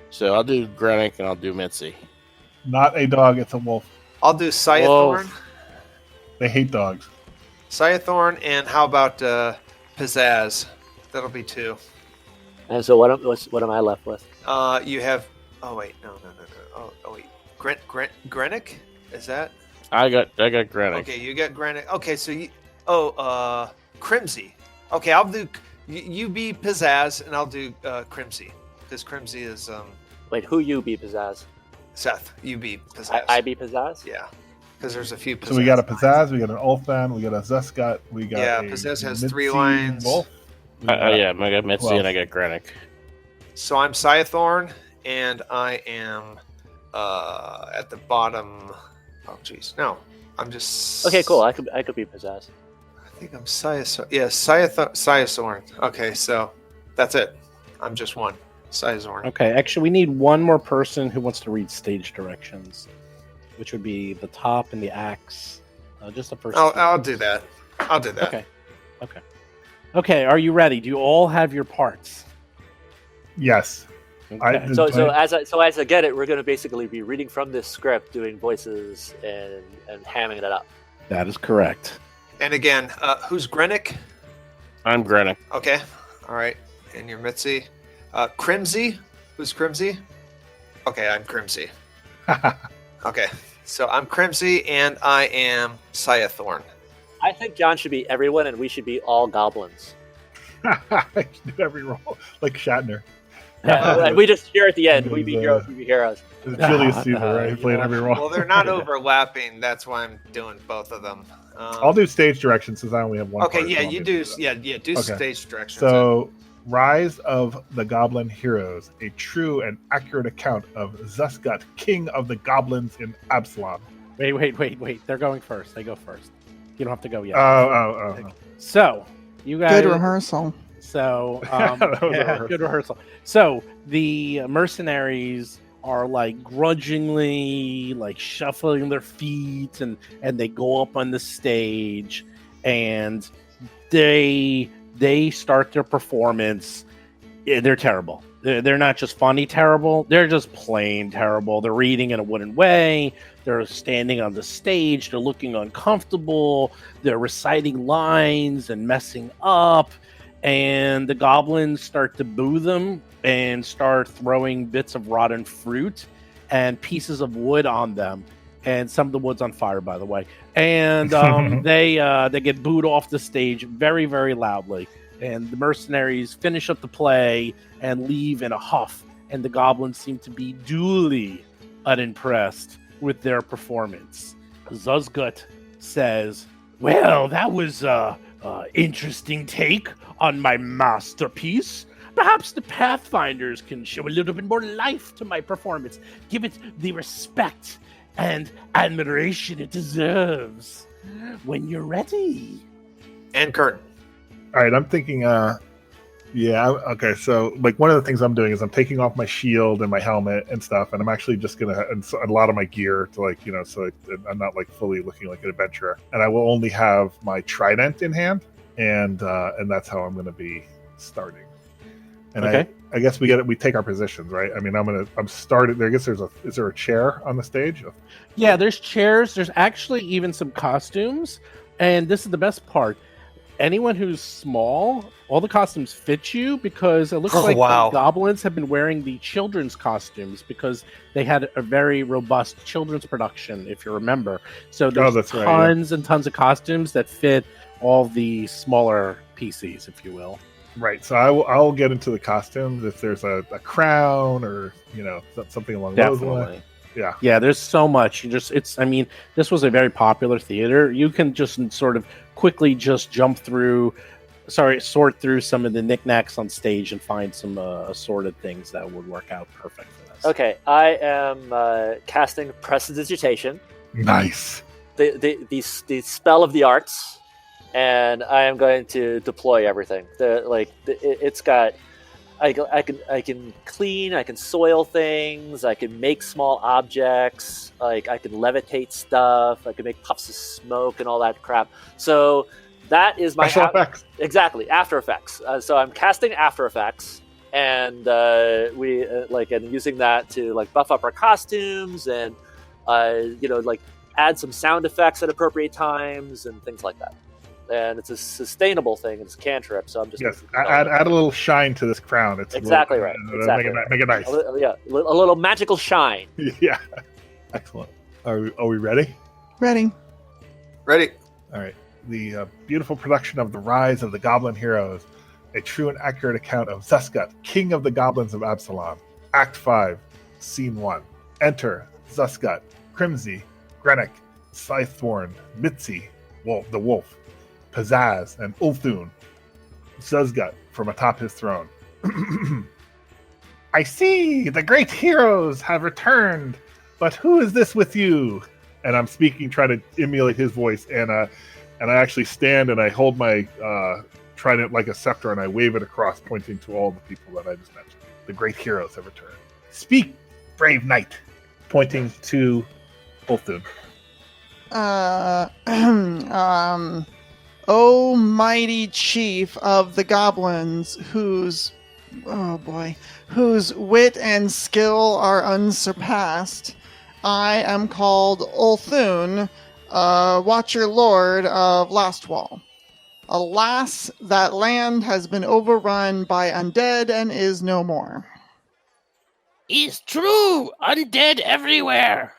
So I'll do Granick and I'll do Mitzi. Not a dog, it's a wolf. I'll do Scythorn. They hate dogs. Scythorn, and how about Pizzazz? That'll be 2. And so what am I left with? You have. Oh wait, no. Oh wait, Granick? Is that? I got Granick. Okay, you got Granick. Okay, so you. Crimsy. Okay, I'll do. You be Pizzazz, and I'll do Crimsy because Crimsy is. Wait, who you be Pizzazz? Seth, you be Pizzazz. I be Pizzazz? Yeah, because there's a few Pizzazz. So we got a Pizzazz, we got an Ulthan, we got a Zusgut, we got a Pizzazz has Mitzi 3 lines. Wolf. I got Mitzi and I got Granick. So I'm Scythorn, and I am at the bottom. Oh, jeez, no, I'm just. Okay, cool. I could be Pizzazz. I think I'm Scythorn. Yeah, Scythorn. Okay, so that's it. I'm just one. Scythorn. Okay, actually, we need one more person who wants to read stage directions, which would be the top and the axe. Just the first. I'll do that. Okay. Are you ready? Do you all have your parts? Yes. Okay. So as I get it, we're going to basically be reading from this script, doing voices and hamming it up. That is correct. And again, who's Granick? I'm Granick. Okay. All right. And you're Mitzi. Crimsy? Who's Crimsy? Okay, I'm Crimsy. Okay. So I'm Crimsy, and I am Scythorn. I think John should be everyone, and we should be all goblins. I can do every role, like Shatner. We just here at the end. We be heroes. We be heroes. Julius Caesar, right? He played every role. Well, they're not overlapping. That's why I'm doing both of them. I'll do stage directions since I only have one. Okay, part, yeah, so you do. Do stage directions. So, Rise of the Goblin Heroes, a true and accurate account of Zusgut, king of the goblins in Absalom. Wait. They're going first. They go first. You don't have to go yet. Oh. So, you guys. Good rehearsal. So, good rehearsal. So, the mercenaries are like grudgingly like shuffling their feet and they go up on the stage and they start their performance. They're terrible. They're not just funny terrible. They're just plain terrible. They're reading in a wooden way. They're standing on the stage. They're looking uncomfortable. They're reciting lines and messing up. And the goblins start to boo them and start throwing bits of rotten fruit and pieces of wood on them. And some of the wood's on fire, by the way. And they get booed off the stage very, very loudly. And the mercenaries finish up the play and leave in a huff. And the goblins seem to be duly unimpressed with their performance. Zusgut says, "Well, that was interesting take on my masterpiece. Perhaps the Pathfinders can show a little bit more life to my performance. Give it the respect and admiration it deserves. When you're ready." And Kurt. All right, I'm thinking. Okay. So, like, one of the things I'm doing is I'm taking off my shield and my helmet and stuff, and I'm actually just gonna and a lot of my gear to so I'm not like fully looking like an adventurer. And I will only have my trident in hand. and that's how I'm going to be starting. And Okay. I guess we take our positions, right? I mean, I'm started there. I guess is there a chair on the stage? Yeah, there's chairs. There's actually even some costumes, and this is the best part. Anyone who's small, all the costumes fit you because it looks like wow. the goblins have been wearing the children's costumes because they had a very robust children's production, if you remember. So there's that's right, tons and tons of costumes that fit all the smaller PCs, if you will. Right. So I'll get into the costumes if there's a crown or something along those lines. Yeah. Yeah, there's so much. This was a very popular theater. You can just sort of quickly just sort through some of the knickknacks on stage and find some assorted things that would work out perfect for this. Okay, I am casting Prestidigitation. Nice. The spell of the arts, and I am going to deploy everything. It's got. I can clean, I can soil things, I can make small objects, I can levitate stuff, I can make puffs of smoke and all that crap. So that is my special effects. Exactly, After Effects. So I'm casting After Effects, and and using that to buff up our costumes and add some sound effects at appropriate times and things like that. And it's a sustainable thing. It's a cantrip, so I'm just add a little shine to this crown. It's exactly right. Exactly. Make it nice. A little magical shine. Yeah, excellent. Are we ready? Ready. All right. The beautiful production of The Rise of the Goblin Heroes, a true and accurate account of Zusgut, King of the Goblins of Absalom. Act 5, Scene 1. Enter Zusgut, Crimsy, Grenik, Scythethorn, Mitzi, the Wolf, Pizzazz, and Ulthun. Zusgut from atop his throne. I see the great heroes have returned, but who is this with you? And I'm speaking, trying to emulate his voice, and I actually stand and I hold my trident like a scepter and I wave it across, pointing to all the people that I just mentioned. The great heroes have returned. Speak, brave knight, pointing to Ulthun. O mighty chief of the goblins, whose wit and skill are unsurpassed, I am called Ulthun, Watcher Lord of Lastwall. Alas, that land has been overrun by undead and is no more. It's true! Undead everywhere!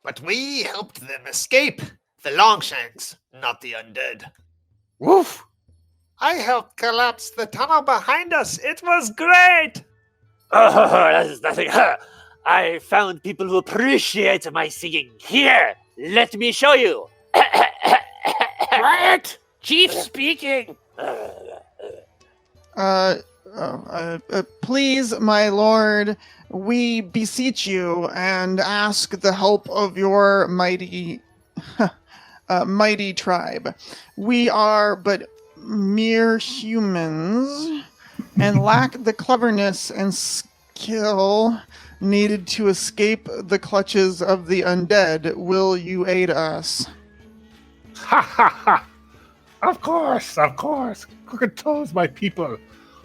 But we helped them escape. The Longshanks, not the undead. Woof! I helped collapse the tunnel behind us. It was great! Oh, that is nothing. I found people who appreciate my singing. Here, let me show you. Quiet! Chief speaking! Please, my lord, we beseech you and ask the help of your mighty tribe. We are but mere humans and lack the cleverness and skill needed to escape the clutches of the undead. Will you aid us? Ha ha ha! Of course. Crooked toes, my people.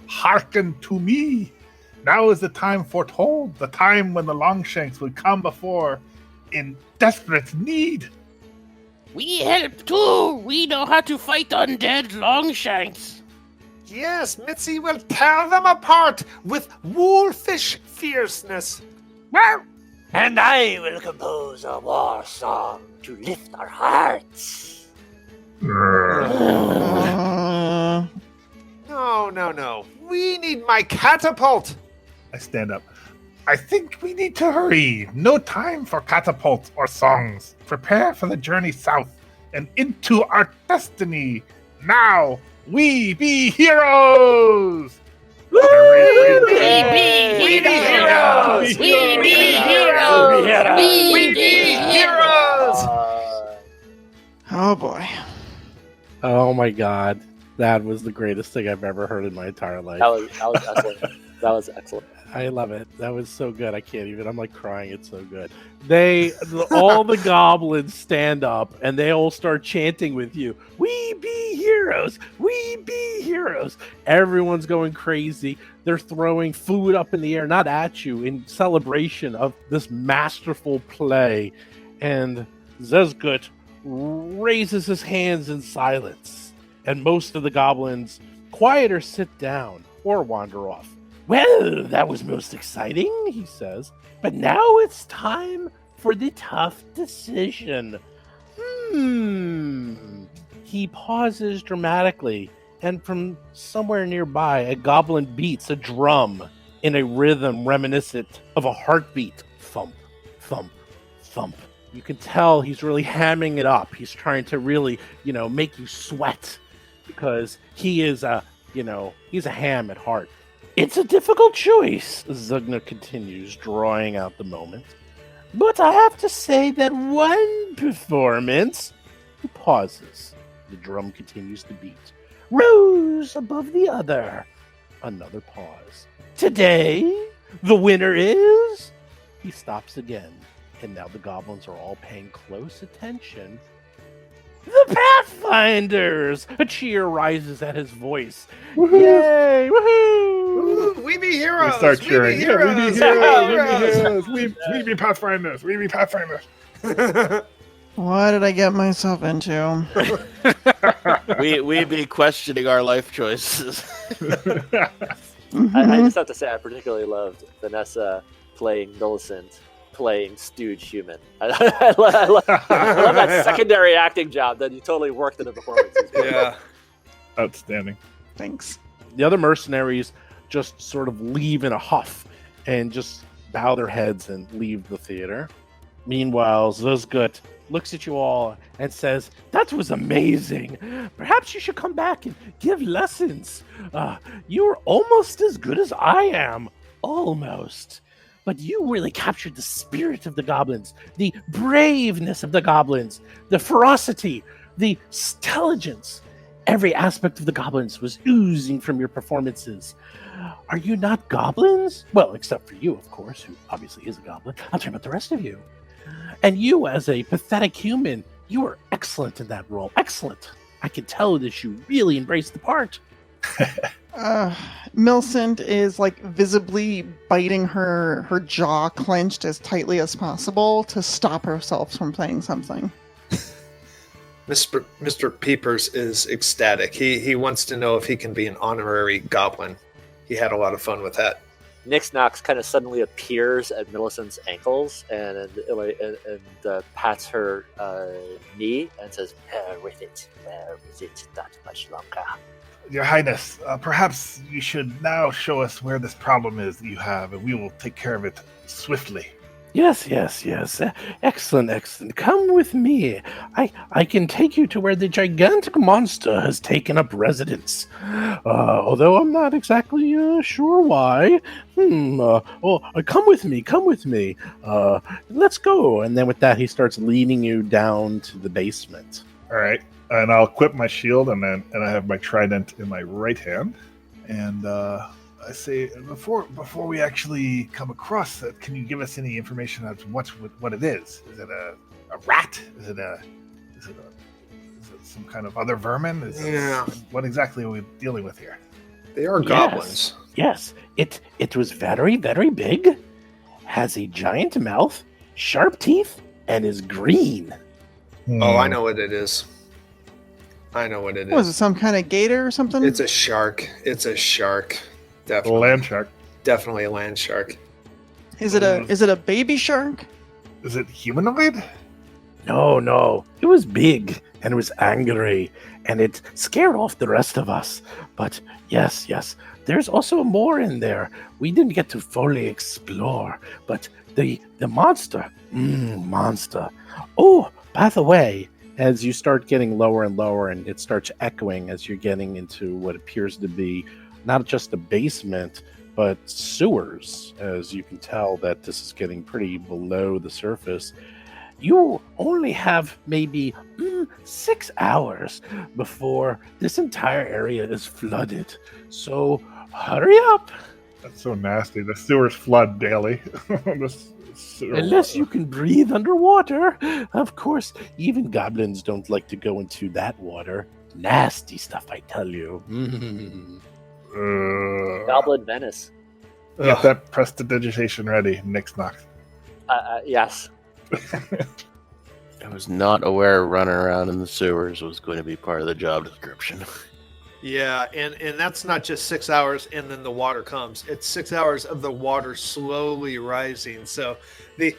Hearken to me. Now is the time foretold, the time when the Longshanks will come before in desperate need. We help too! We know how to fight undead Longshanks! Yes, Mitzi will tear them apart with wolfish fierceness. And I will compose a war song to lift our hearts. No. We need my catapult. I stand up. I think we need to hurry. No time for catapults or songs. Prepare for the journey south and into our destiny. Now, we be heroes! We be heroes! We be heroes! We be heroes! Oh boy. Oh my god. That was the greatest thing I've ever heard in my entire life. That was excellent. That was excellent. I love it. That was so good. I can't even. I'm like crying. It's so good. All the goblins stand up and they all start chanting with you. We be heroes. We be heroes. Everyone's going crazy. They're throwing food up in the air, not at you, in celebration of this masterful play. And Zezgut raises his hands in silence. And most of the goblins quiet or sit down or wander off. Well, that was most exciting, he says. But now it's time for the tough decision. He pauses dramatically, and from somewhere nearby, a goblin beats a drum in a rhythm reminiscent of a heartbeat. Thump, thump, thump. You can tell he's really hamming it up. He's trying to really, make you sweat because he is he's a ham at heart. It's a difficult choice, Zugna continues, drawing out the moment. But I have to say that one performance... He pauses. The drum continues to beat. Rose above the other. Another pause. Today, the winner is... He stops again, and now the goblins are all paying close attention. The Pathfinders! A cheer rises at his voice. Woohoo! Yay! Woohoo! Ooh, we be heroes. We start cheering. We be heroes. We be heroes. We be Pathfinders. We be Pathfinders. What did I get myself into? we be questioning our life choices. I just have to say, I particularly loved Vanessa playing Millicent, playing stewed human. I love that secondary acting job that you totally worked in the performance. Yeah. Outstanding. Thanks. The other mercenaries just sort of leave in a huff and just bow their heads and leave the theater. Meanwhile, Zuzgut looks at you all and says, "That was amazing. Perhaps you should come back and give lessons. You're almost as good as I am. Almost. But you really captured the spirit of the goblins, the braveness of the goblins, the ferocity, the intelligence. Every aspect of the goblins was oozing from your performances. Are you not goblins? Well, except for you, of course, who obviously is a goblin. I'm talking about the rest of you. And you, as a pathetic human, you were excellent in that role. Excellent. I can tell that you really embraced the part." Millicent is visibly biting her jaw clenched as tightly as possible to stop herself from playing something. Mr. Peepers is ecstatic. He wants to know if he can be an honorary goblin. He had a lot of fun with that. Nix-Nox kind of suddenly appears at Millicent's ankles and pats her knee and says, bear with it that much longer. Your Highness, perhaps you should now show us where this problem is that you have, and we will take care of it swiftly. Yes. Excellent. Come with me. I can take you to where the gigantic monster has taken up residence. Although I'm not exactly sure why. Come with me. Let's go. And then with that, he starts leading you down to the basement. All right. And I'll equip my shield, and I have my trident in my right hand. And I say, before we actually come across that, can you give us any information on what it is? Is it a rat? Is it some kind of other vermin? What exactly are we dealing with here? They are goblins. Yes. It was very, very big, has a giant mouth, sharp teeth, and is green. Oh, I know what it is. Was it some kind of gator or something? It's a shark. Definitely. A land shark. Definitely a land shark. Is it a baby shark? Is it humanoid? No. It was big and it was angry and it scared off the rest of us. But yes, there's also more in there. We didn't get to fully explore, but the monster. Oh, by the way, as you start getting lower and lower and it starts echoing as you're getting into what appears to be not just a basement, but sewers, as you can tell that this is getting pretty below the surface. You only have maybe 6 hours before this entire area is flooded. So hurry up. That's so nasty. The sewers flood daily. Unless you can breathe underwater. Of course, even goblins don't like to go into that water. Nasty stuff, I tell you. Goblin Venice. Get that prestidigitation ready, Nix-Nox. Yes. I was not aware running around in the sewers was going to be part of the job description. Yeah, and that's not just 6 hours and then the water comes. It's 6 hours of the water slowly rising. So the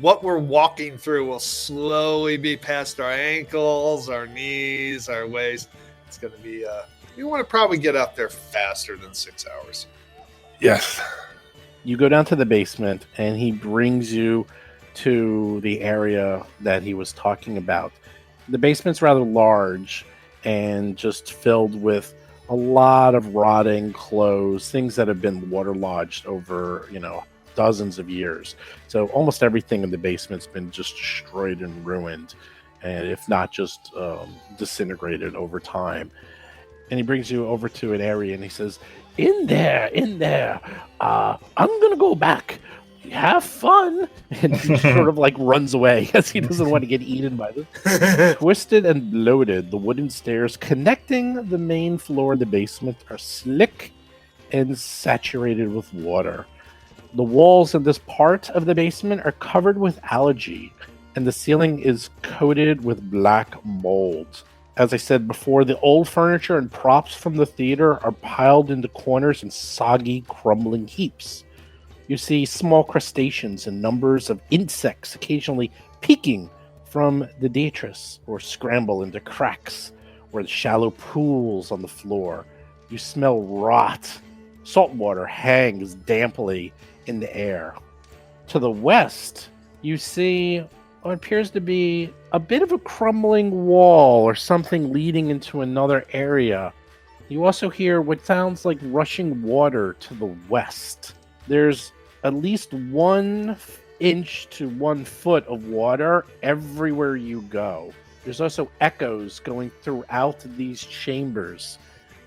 what we're walking through will slowly be past our ankles, our knees, our waist. It's going to be you want to probably get out there faster than 6 hours. Yes. You go down to the basement, and he brings you to the area that he was talking about. The basement's rather large and just filled with a lot of rotting clothes, things that have been waterlogged over, dozens of years. So almost everything in the basement's been just destroyed and ruined, and if not just disintegrated over time. And he brings you over to an area, and he says, in there, I'm going to go back. Have fun. And he sort of runs away as he doesn't want to get eaten by them. Twisted and bloated, the wooden stairs connecting the main floor of the basement are slick and saturated with water. The walls of this part of the basement are covered with algae, and the ceiling is coated with black mold. As I said before, the old furniture and props from the theater are piled into corners in soggy, crumbling heaps. You see small crustaceans and numbers of insects occasionally peeking from the detritus or scramble into cracks or the shallow pools on the floor. You smell rot. Salt water hangs damply in the air. To the west, you see what appears to be a bit of a crumbling wall or something leading into another area. You also hear what sounds like rushing water to the west. There's at least 1 inch to 1 foot of water everywhere you go. There's also echoes going throughout these chambers.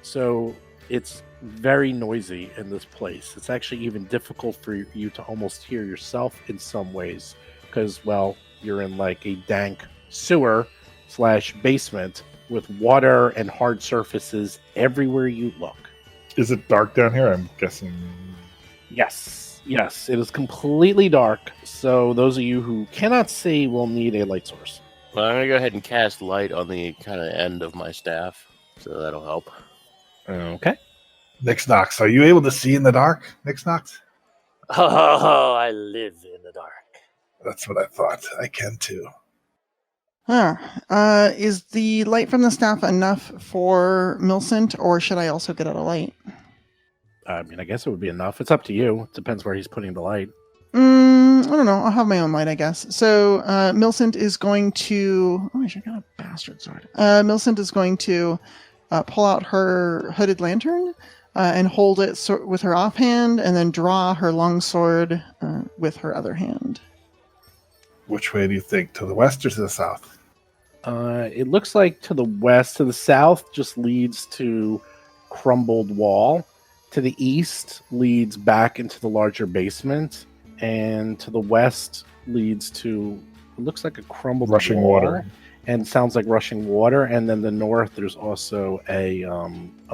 So it's very noisy in this place. It's actually even difficult for you to almost hear yourself in some ways because, you're in a dank sewer/basement with water and hard surfaces everywhere you look. Is it dark down here? I'm guessing. Yes, it is completely dark. So those of you who cannot see will need a light source. Well, I'm going to go ahead and cast light on the kind of end of my staff, so that'll help. Okay. Nix-Nox, are you able to see in the dark, Nix-Nox? Oh, I live in the dark. That's what I thought. I can too. Is the light from the staff enough for Millicent, or should I also get out a light? I guess it would be enough. It's up to you. It depends where he's putting the light. I don't know. I'll have my own light, I guess. So, Millicent is going to... Oh, I should have got a bastard sword. Millicent is going to pull out her hooded lantern and hold it with her offhand, and then draw her long sword with her other hand. Which way do you think? To the west or to the south? It looks like to the west. To the south just leads to crumbled wall. To the east leads back into the larger basement. And to the west leads to, it looks like a crumbled rushing wall, water. And sounds like rushing water. And then the north, there's also a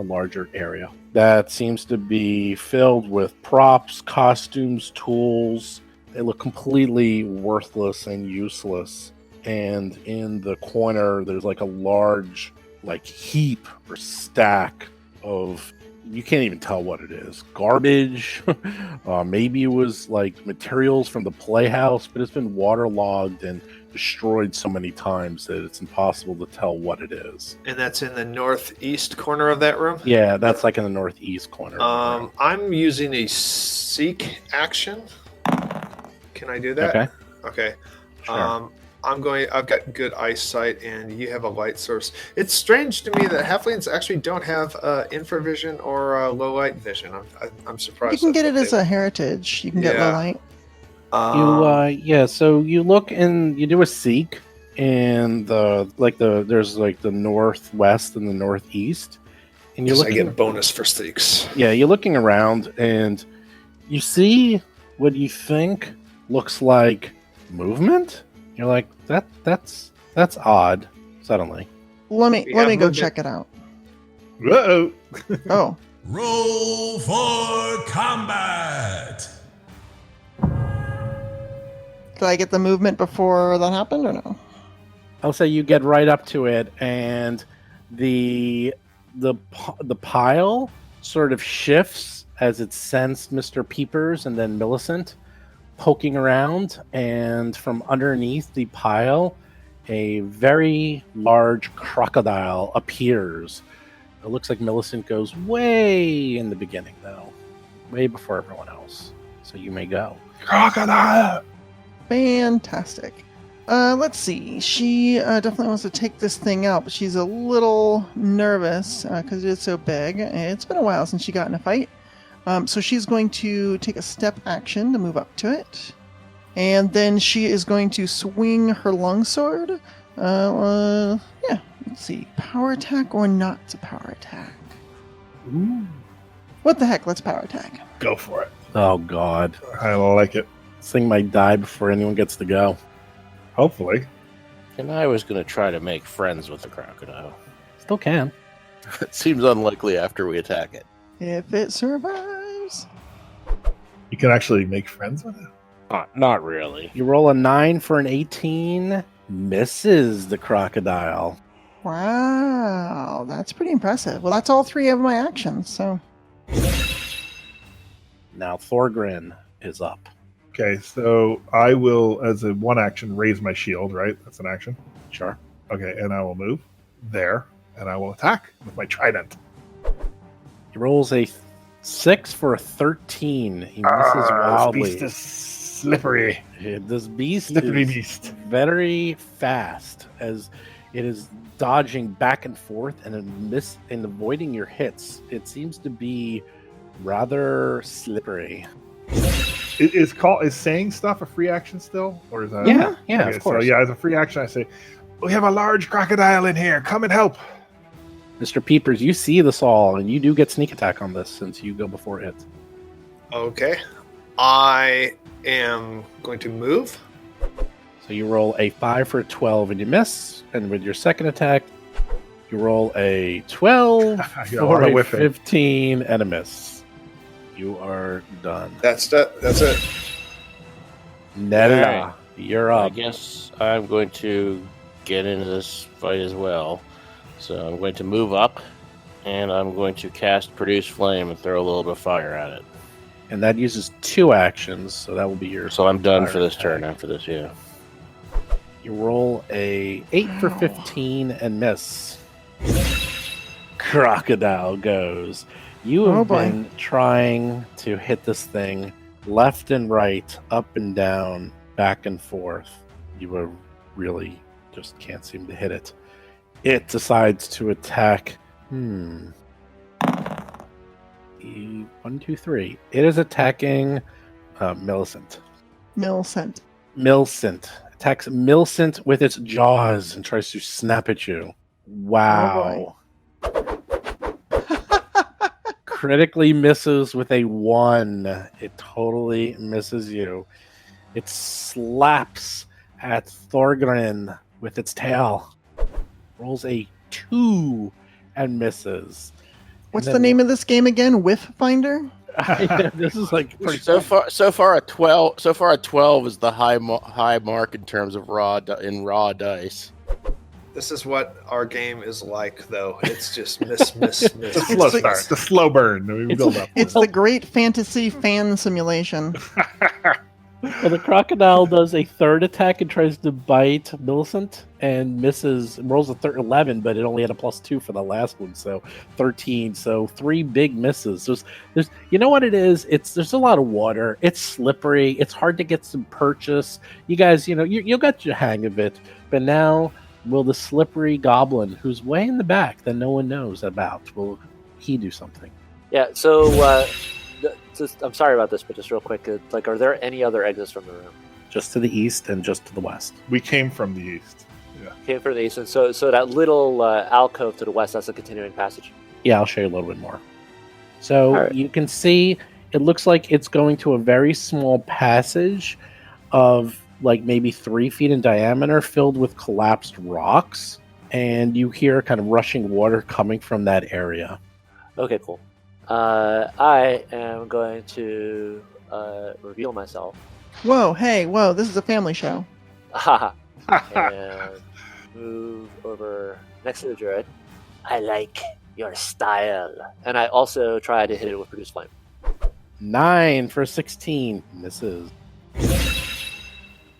larger area that seems to be filled with props, costumes, tools. They look completely worthless and useless. And in the corner, there's a large heap or stack of, you can't even tell what it is. Garbage. Maybe it was materials from the playhouse, but it's been waterlogged and destroyed so many times that it's impossible to tell what it is. And that's in the northeast corner of that room? Yeah, that's in the northeast corner. I'm using a seek action. Can I do that? Okay. Sure. I've got good eyesight, and you have a light source. It's strange to me that halflings actually don't have infravision or low light vision. I'm surprised. You can get it as a heritage. You can get low light. So you look and you do a seek, and there's the northwest and the northeast, And you're Because I looking, get bonus for streaks. yeah, you're looking around, and you see what you think looks like movement. You're like, that's odd. Suddenly, Let me Yeah, go movement. check it out. Whoa! Oh, Roll for combat! did I get the movement before that happened or no? I'll say you get right up to it, and the pile sort of shifts as it sensed Mr. Peepers and then Millicent poking around, and from underneath the pile, a very large crocodile appears. It looks like Millicent goes way in the beginning, though, way before everyone else. So you may go. Crocodile! Fantastic. Let's see. She definitely wants to take this thing out, but she's a little nervous because it is so big. It's been a while since she got in a fight. So she's going to take a step action to move up to it. And then she is going to swing her longsword. Yeah, let's see. Power attack or not to power attack? Ooh. What the heck? Let's power attack. Go for it. Oh, God. I like it. This thing might die before anyone gets to go. Hopefully. And I was going to try to make friends with the crocodile. Still can. It seems unlikely after we attack it. If it survives. You can actually make friends with it? Not really. You roll a 9 for an 18. Misses the crocodile. Wow, that's pretty impressive. Well, that's all 3 of my actions, so... Now Thorgrin is up. Okay, so I will, as a one action, raise my shield, right? That's an action. Sure. Okay, and I will move there, and I will attack with my trident. He rolls a 6 for a 13. He misses wildly. This beast is slippery. This beast Slippery is beast. very fast as it is dodging back and forth and avoiding your hits. It seems to be rather slippery. Is saying stuff a free action still? Or is that Yeah, okay, of course. So yeah, as a free action I say, we have a large crocodile in here. Come and help. Mr. Peepers, you see this all, and you do get sneak attack on this since you go before it. Okay. I am going to move. So you roll a 5 for a 12 and you miss, and with your second attack, you roll a 12 You for wanna a whiff it. 15 and a miss. You are done. That's it. Nella, Alright. you're I up. guess I'm going to get into this fight as well. So I'm going to move up, and I'm going to cast Produce Flame and throw a little bit of fire at it. And that uses 2 actions, so that will be your... So I'm done fire for this attack. turn after this, yeah. You roll a 8 for 15 and miss. Crocodile goes. You have boy. been trying to hit this thing left and right, up and down, back and forth. You are really just can't seem to hit it. It decides to attack. 1, 2, 3. It is attacking Millicent. Millicent. Millicent attacks Millicent with its jaws and tries to snap at you. Wow. Critically misses with a 1. It totally misses you. It slaps at Thorgrin with its tail. Rolls a 2 and misses. What's And the then- name of this game again? Whiff Finder? This is like pretty So far a 12. So far a 12 is the high mark in terms of raw dice. This is what our game is like, though. It's just miss. Slow like- start. The slow burn. We build up. It's the Great Fantasy Fan Simulation. Well, the crocodile does a 3rd attack and tries to bite Millicent and misses. Rolls a 11, but it only had a +2 for the last one, so 13. So 3 big misses. There's, you know what it is? There's a lot of water. It's slippery. It's hard to get some purchase. You guys, you got your hang of it. But now, will the slippery goblin, who's way in the back that no one knows about, will he do something? Yeah, so I'm sorry about this, but just real quick, are there any other exits from the room? Just to the east and just to the west. We came from the east. Came from the east, and so that little alcove to the west, that's a continuing passage. Yeah, I'll show you a little bit more. So All right. you can see it looks like it's going to a very small passage of like maybe 3 feet in diameter filled with collapsed rocks. And you hear kind of rushing water coming from that area. Okay, cool. I am going to reveal myself. Whoa, hey, whoa, this is a family show. And move over next to the druid. I like your style. And I also try to hit it with Produce Flame. 9 for 16. Misses.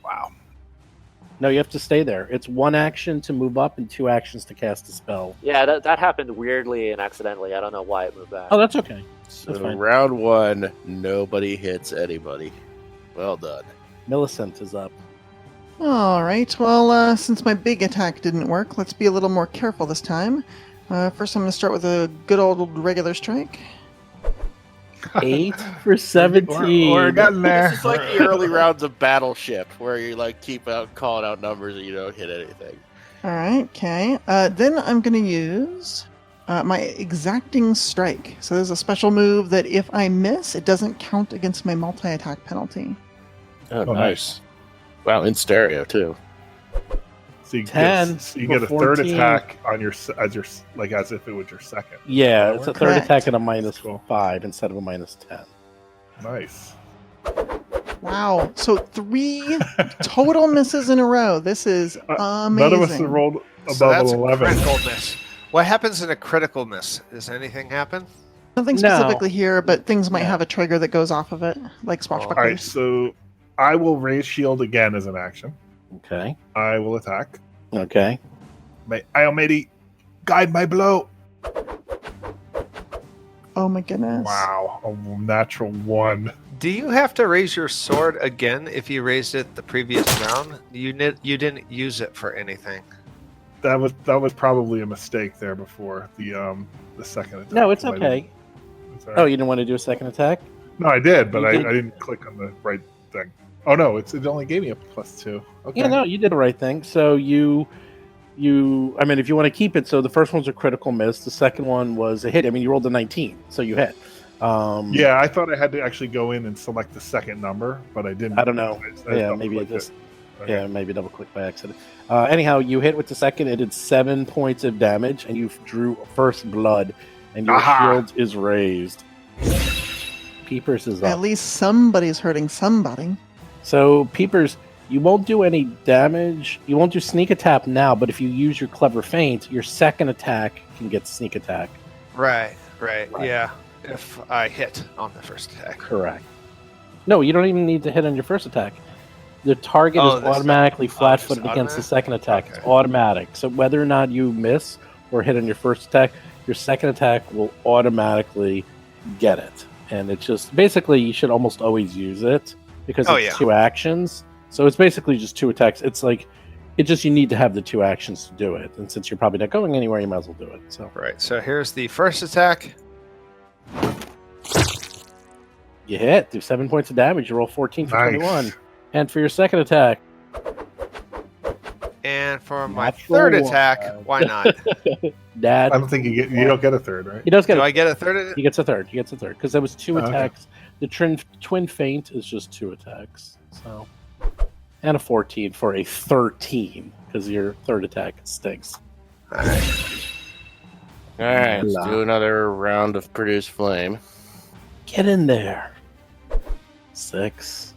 Wow. No, you have to stay there. It's 1 action to move up and 2 actions to cast a spell. Yeah, that happened weirdly and accidentally. I don't know why it moved back. Oh, that's okay. So That's fine. round 1, nobody hits anybody. Well done. Millicent is up. All right, well, since my big attack didn't work, let's be a little more careful this time. First, I'm going to start with a good old regular strike. 8 for 17. We're getting there. This is like the early rounds of Battleship, where you like keep out calling out numbers and you don't hit anything. All right, okay. Then I'm going to use my exacting strike. So there's a special move that if I miss, it doesn't count against my multi-attack penalty. Oh, Oh, nice. Wow, in stereo too. So you 10 get, so you get a for third 14. attack on your as if it was your second. Yeah, it's a third Correct. attack and a minus Cool. 5 instead of a minus 10. Nice. Wow, so 3 total misses in a row. This is amazing. None of us have rolled above So that's an a 11. critical miss. What happens in a critical miss? Does anything happen? Nothing No. specifically here, but things might Yeah. have a trigger that goes off of it, like All right, swashbucklers. so I will raise shield again as an action. Okay. I will attack. Okay. May Iomedi guide my blow. Oh my goodness. Wow, a natural 1. Do you have to raise your sword again if you raised it the previous round? You didn't use it for anything. That was probably a mistake there before the second attack. No, it's I okay. didn't- it's all Oh, right. you didn't want to do a second attack? No, I did, but You I did. didn't click on the right thing. Oh no, it only gave me a +2. Okay. Yeah, no, you did the right thing. So you, I mean, if you want to keep it, so the first one's a critical miss. The second one was a hit. I mean, you rolled a 19, so you hit. Yeah, I thought I had to actually go in and select the second number, but I didn't. I don't know. I Yeah, maybe it double-clicked just, Okay. yeah, maybe double click by accident. Anyhow, you hit with the second. It did 7 points of damage, and you drew first blood, and your Aha! shield is raised. Peepers is At up. least somebody's hurting somebody. So, Peepers, you won't do any damage. You won't do sneak attack now, but if you use your clever feint, your second attack can get sneak attack. Right. Right. Yeah. If I hit on the first attack. Correct. No, you don't even need to hit on your first attack. The target Oh, is this- automatically flat-footed it's against the automatic? second attack. It's Okay. automatic. So whether or not you miss or hit on your first attack, your second attack will automatically get it. And it's just basically you should almost always use it because Oh, it's yeah. 2 actions. So it's basically just 2 attacks. It's like it just you need to have the 2 actions to do it. And since you're probably not going anywhere, you might as well do it. So Right. So here's the first attack. you hit, do 7 points of damage, you roll 14 for Nice. 21. And for your second attack, And for my Natural third one. attack, why not? Dad, I don't think you don't get a third, right? he does get Do a I get a third? He gets a third. He gets a third because there was 2 Okay. attacks. The twin feint is just 2 attacks. So, and a 14 for a 13 because your third attack stinks. All right. All right, let's Blah. do another round of produce flame. Get in there. 6.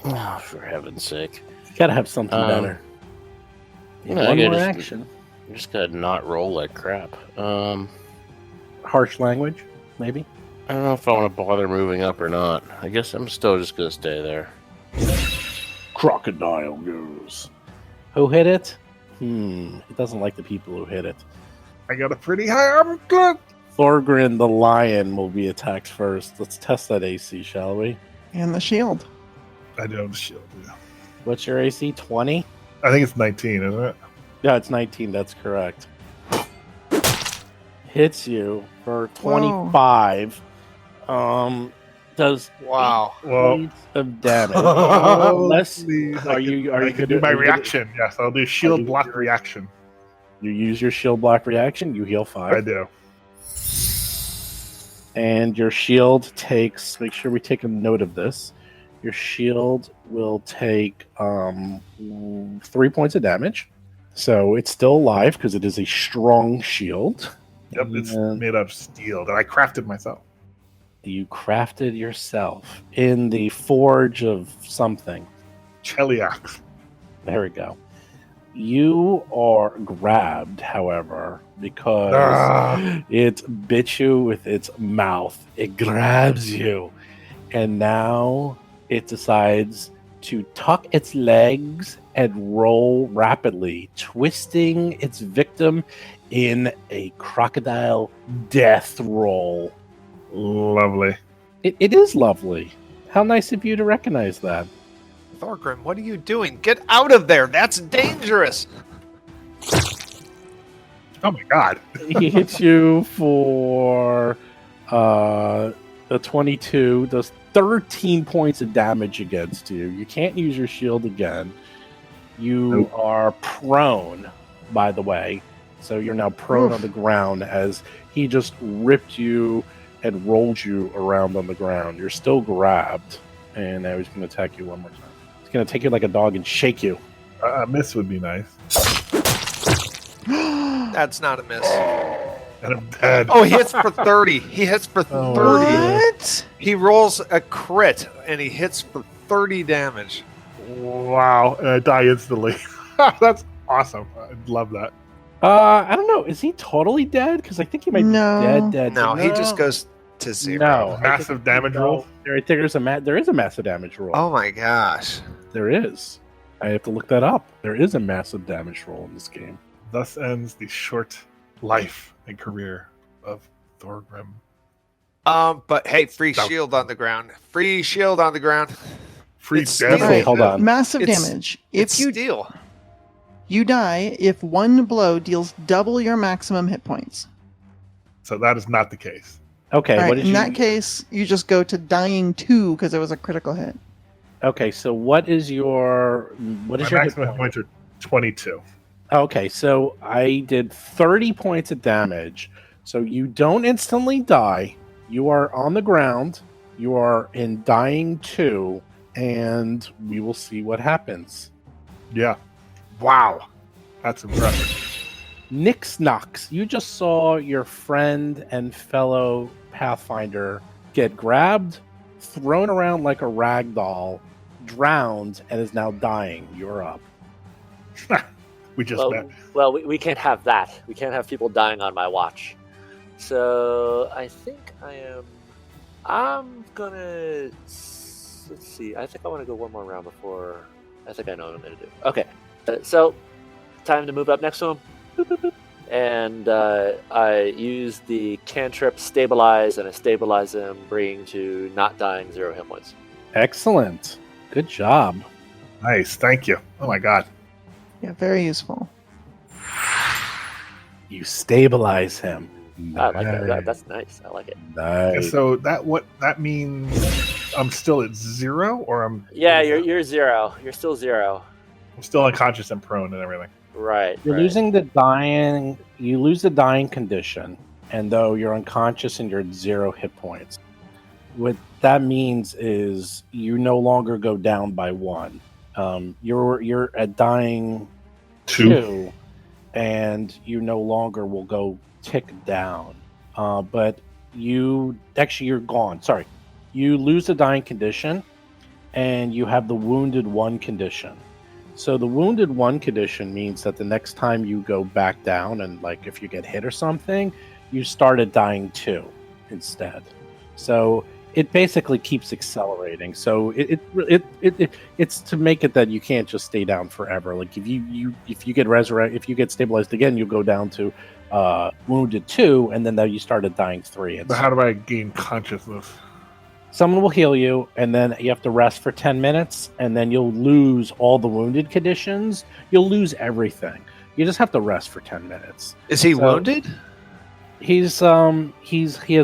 Oh, for heaven's sake! You gotta have something Um, better. you know, I One gotta more just- action. You just gotta not roll like crap. Harsh language, maybe. I don't know if I want to bother moving up or not. I guess I'm still just gonna stay there. Crocodile goes. Who hit it? It doesn't like the people who hit it. I got a pretty high armor class. Thorgrin the lion will be attacked first. Let's test that AC, shall we? And the shield. I do have the shield. Yeah. What's your AC? 20? I think it's 19, isn't it? Yeah, it's 19. That's correct. Hits you for 25. Does Wow. 8 Well- points of damage. Unless Please, are you I can gonna do my are you gonna- reaction? Yes, I'll do shield you- block reaction. you use your shield block reaction, you heal 5. I do. And your shield takes, make sure we take a note of this. Your shield will take 3 points of damage. So it's still alive because it is a strong shield. Yep, it's And made of steel that I crafted myself. you crafted yourself in the forge of something. Cheliax. There we go. You are grabbed, however, because it bit you with its mouth. It grabs you. And now it decides to tuck its legs and roll rapidly, twisting its victim in a crocodile death roll. Lovely. It is lovely. How nice of you to recognize that. Thorgrim, what are you doing? Get out of there. That's dangerous. Oh my god. He hits you for the 22, does 13 points of damage against you. You can't use your shield again. You are prone, by the way. So you're now prone on the ground as he just ripped you and rolled you around on the ground. You're still grabbed, and now he's going to attack you one more time. He's going to take you like a dog and shake you. A miss would be nice. That's not a miss. And I'm dead. Oh, he hits for 30. He hits for 30. What? He rolls a crit, and he hits for 30 damage. Wow. And I die instantly. That's awesome. I love that. I don't know. Is he totally dead? Because I think he might No. be dead. No, he just goes to 0. No. Massive damage roll. There is a massive damage roll. Oh my gosh. There is. I have to look that up. There is a massive damage roll in this game. Thus ends the short life and career of Thorgrim. But hey, free Stop. shield on the ground. Free shield on the ground. Free It's damage. steel. Okay, hold on. Massive It's- damage. It's If you steel. you die, if one blow deals double your maximum hit points. So that is not the case. Okay, All right, what did in you? that case, you just go to dying 2 because it was a critical hit. Okay, so what is your My hit maximum point? points are 22. Okay, so I did 30 points of damage. So you don't instantly die. You are on the ground. You are in dying 2, and we will see what happens. Yeah. Wow. That's impressive. Nix Knox, you just saw your friend and fellow Pathfinder get grabbed, thrown around like a rag doll, drowned, and is now dying. You're up. We just met. Well, we can't have that. We can't have people dying on my watch. So I think I'm gonna. Let's see. I think I want to go one more round before. I think I know what I'm gonna do. Okay. So time to move up next to him. Boop, boop, boop. And I use the cantrip stabilize, and I stabilize him, bringing to not dying 0 hit points. Excellent. Good job. Nice. Thank you. Oh my god. Yeah, very useful. You stabilize him. I like that. That's nice. I like it. And Nice. so that means I'm still at 0, or I'm Yeah, you're 0. You're still 0. I'm still unconscious and prone and everything. Right. You're right. losing the dying. You lose the dying condition, and though you're unconscious and you're at 0 hit points, what that means is you no longer go down by 1. You're at dying 2, and you no longer will go tick down. But you're gone. Sorry, you lose the dying condition, and you have the wounded 1 condition. So the wounded 1 condition means that the next time you go back down, and like if you get hit or something, you start at dying 2 instead. So it basically keeps accelerating. So it's to make it that you can't just stay down forever. Like if you get stabilized again, you'll go down to wounded 2, and then you start at dying 3. But how do I gain consciousness? Someone will heal you, and then you have to rest for 10 minutes, and then you'll lose all the wounded conditions. You'll lose everything. You just have to rest for 10 minutes. Is he So- wounded? He has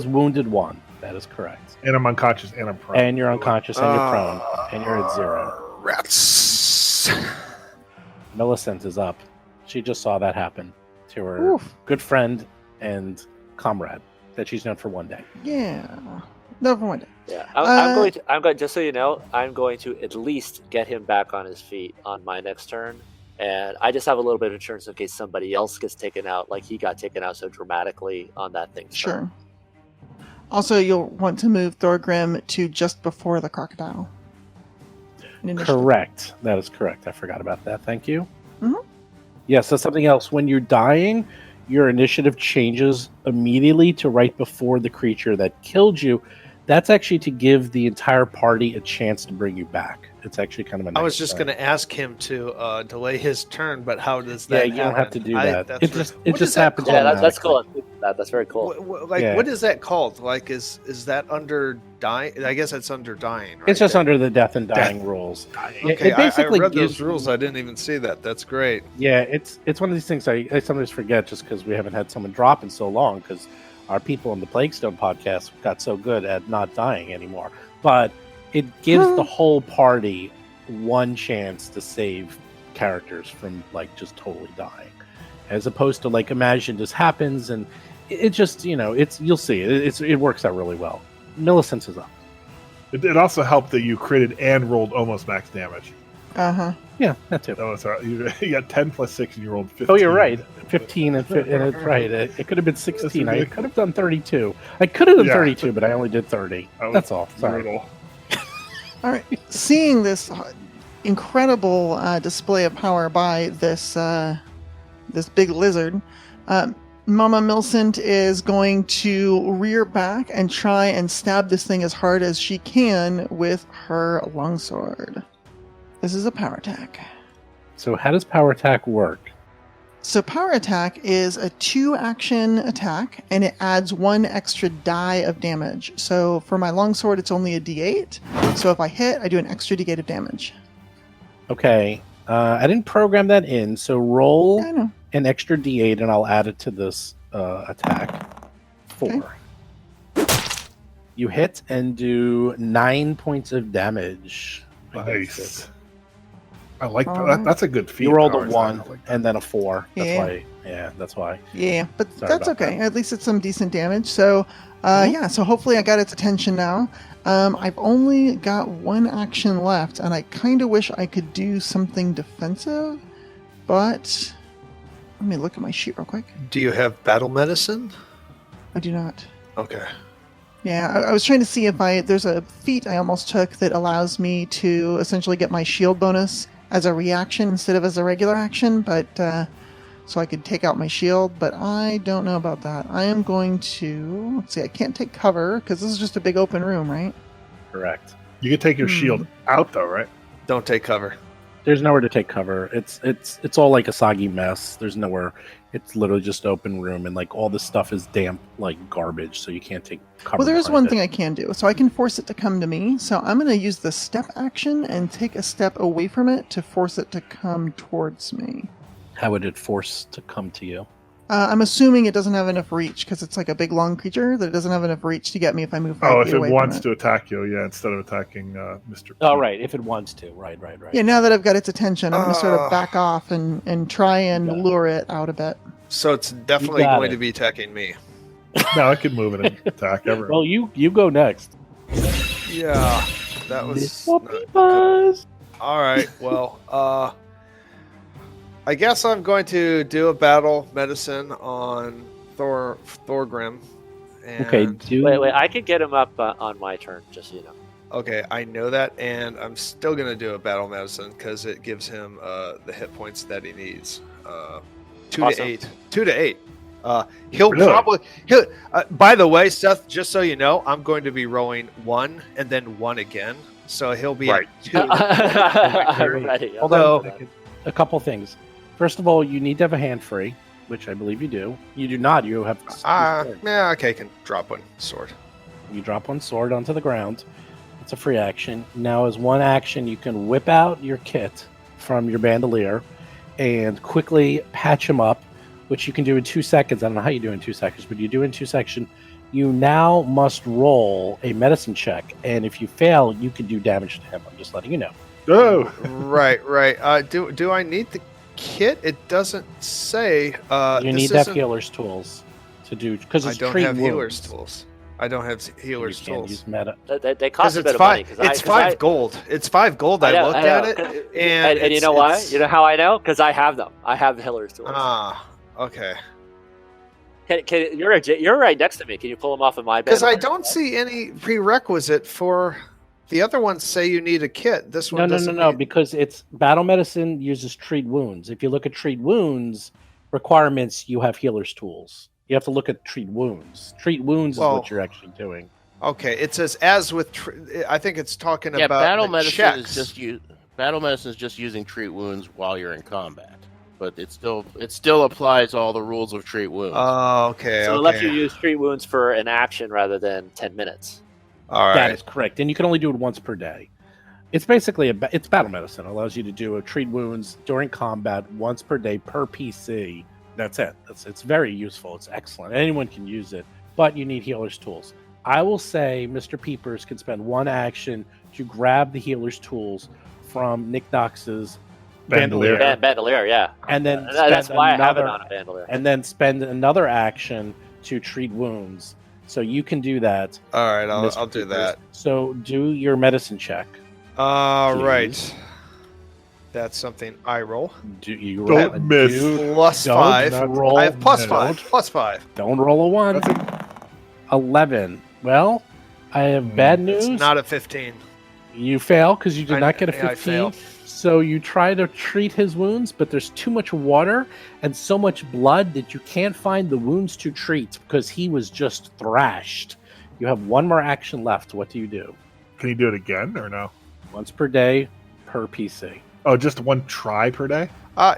wounded 1. That is correct. And I'm unconscious and I'm prone. And you're unconscious and you're prone, and you're at 0. Rats. Millicent is up. She just saw that happen to her Oof. good friend and comrade. that she's done for one day. Yeah. No, for one day. Yeah, I'm going. Just so you know, I'm going to at least get him back on his feet on my next turn, and I just have a little bit of insurance in case somebody else gets taken out, like he got taken out so dramatically on that thing. Sure. Also, you'll want to move Thorgrim to just before the crocodile. Correct. That is correct. I forgot about that. Thank you. Mm-hmm. Yes, that's something else. When you're dying, your initiative changes immediately to right before the creature that killed you. That's actually to give the entire party a chance to bring you back. It's actually kind of a nice I was just thing. going to ask him to delay his turn, but how does that happen? You don't have to do that. It just happens. Yeah, that's cool. That's very cool. What is that called? Like, is that under dying? I guess it's under dying, right? It's just under the death and dying rules. Okay, it basically I read gives those rules. I didn't even see that. That's great. Yeah, it's one of these things I sometimes forget just because we haven't had someone drop in so long because our people in the Plaguestone podcast got so good at not dying anymore. But it gives the whole party one chance to save characters from like just totally dying, as opposed to like imagine this happens and it just you'll see it works out really well. Millicent is up. It also helped that you critted and rolled almost max damage. Yeah, that too. That was you got 10 plus 6 and you rolled 15. Oh, you're right. 15 and it's right. It could have been 16. I could have done 32. I could have done 32, but I only did 30. That's all. Sorry. Brutal. All right. Seeing this incredible display of power by this big lizard, Mama Millicent is going to rear back and try and stab this thing as hard as she can with her longsword. This is a power attack. So how does power attack work? So power attack is a 2-action attack, and it adds 1 extra die of damage. So for my longsword, it's only a d8. So if I hit, I do an extra d8 of damage. Okay. I didn't program that in, so roll an extra d8, and I'll add it to this attack. 4. Okay. You hit and do 9 points of damage. Nice. I like that. That's a good feat. You rolled a 1 and then a 4. That's why. Yeah, that's why. Yeah, but that's okay. At least it's some decent damage. So, so hopefully I got its attention now. I've only got 1 action left, and I kind of wish I could do something defensive, but let me look at my sheet real quick. Do you have battle medicine? I do not. Okay. Yeah, I was trying to see if there's a feat I almost took that allows me to essentially get my shield bonus as a reaction instead of as a regular action, but so I could take out my shield, but I don't know about that. I am going to, let's see, I can't take cover because this is just a big open room, right? Correct. You can take your shield out though, right? Don't take cover. There's nowhere to take cover. It's all like a soggy mess. There's nowhere. It's literally just open room, and like all this stuff is damp like garbage, so you can't take cover. Well, there is one thing I can do. So I can force it to come to me. So I'm going to use the step action and take a step away from it to force it to come towards me. How would it force to come to you? I'm assuming it doesn't have enough reach because it's like a big long creature that it doesn't have enough reach to get me if I move 5 feet away from it. If it wants to attack you, instead of attacking Mr. P. Oh, right. If it wants to. Right. Yeah, now that I've got its attention, I'm going to sort of back off and try and lure it out a bit. So it's definitely going to be attacking me. No, I could move it and attack everyone. Well, you go next. Yeah, that was... All right, well, I guess I'm going to do a battle medicine on Thorgrim. And Okay, Wait, I can get him up on my turn, just so you know. Okay, I know that, and I'm still going to do a battle medicine because it gives him the hit points that he needs. 2 to 8. 2 to 8. He'll Really? probably... by the way, Seth, just so you know, I'm going to be rolling 1 and then 1 again. So he'll be Right. at 2. I'm ready. Although, a couple things. First of all, you need to have a hand free, which I believe you do. You do not. You have... Yeah, okay, I can drop 1 sword. You drop 1 sword onto the ground. It's a free action. Now, as 1 action, you can whip out your kit from your bandolier and quickly patch him up, which you can do in 2 seconds. I don't know how you do in 2 seconds, but you do in 2 seconds. You now must roll a medicine check, and if you fail, you can do damage to him. I'm just letting you know. Oh, Right. Do I need the kit? It doesn't say. You need to have healer's tools. to do because I it's don't treat have wounds. healer's tools. I don't have healer's You can't tools. use meta. They cost Because a bit it's of money. five. It's 5 gold. It's 5 gold. I know, looked I know. at it, and you know why? You know how I know? Because I have them. I have the healer's tools. Ah, okay. You're right next to me. Can you pull them off of my bed? Because I don't see any prerequisite for the other ones. Say you need a kit. This one No, doesn't. because it's battle medicine uses treat wounds. If you look at treat wounds requirements, you have healer's tools. You have to look at treat wounds. Treat wounds is what you're actually doing. Okay, it says as with. I think it's talking about battle the medicine checks. is battle medicine is just using treat wounds while you're in combat, but it still applies all the rules of treat wounds. Oh, okay. So it lets you use treat wounds for an action rather than 10 minutes. All right. That is correct, and you can only do it once per day. It's basically it's battle medicine. It allows you to do a treat wounds during combat once per day per PC. That's it. It's very useful. It's excellent. Anyone can use it, but you need healer's tools. I will say Mr. Peepers can spend one action to grab the healer's tools from Nick Knox's bandolier. Bandolier, yeah. And then that's why I have it on a bandolier. And then spend another action to treat wounds. So you can do that. All right, Mr. I'll do Peepers. that. So do your medicine check. All Please. right. That's something I roll. Do you Don't miss. Plus Don't 5. not roll. I have plus No. 5. Plus 5. Don't roll a 1. 11. Well, I have bad news. It's not a 15. You fail because you did not get a I 15. fail. So you try to treat his wounds, but there's too much water and so much blood that you can't find the wounds to treat because he was just thrashed. You have one more action left. What do you do? Can you do it again or no? Once per day per PC. Oh, just one try per day? No,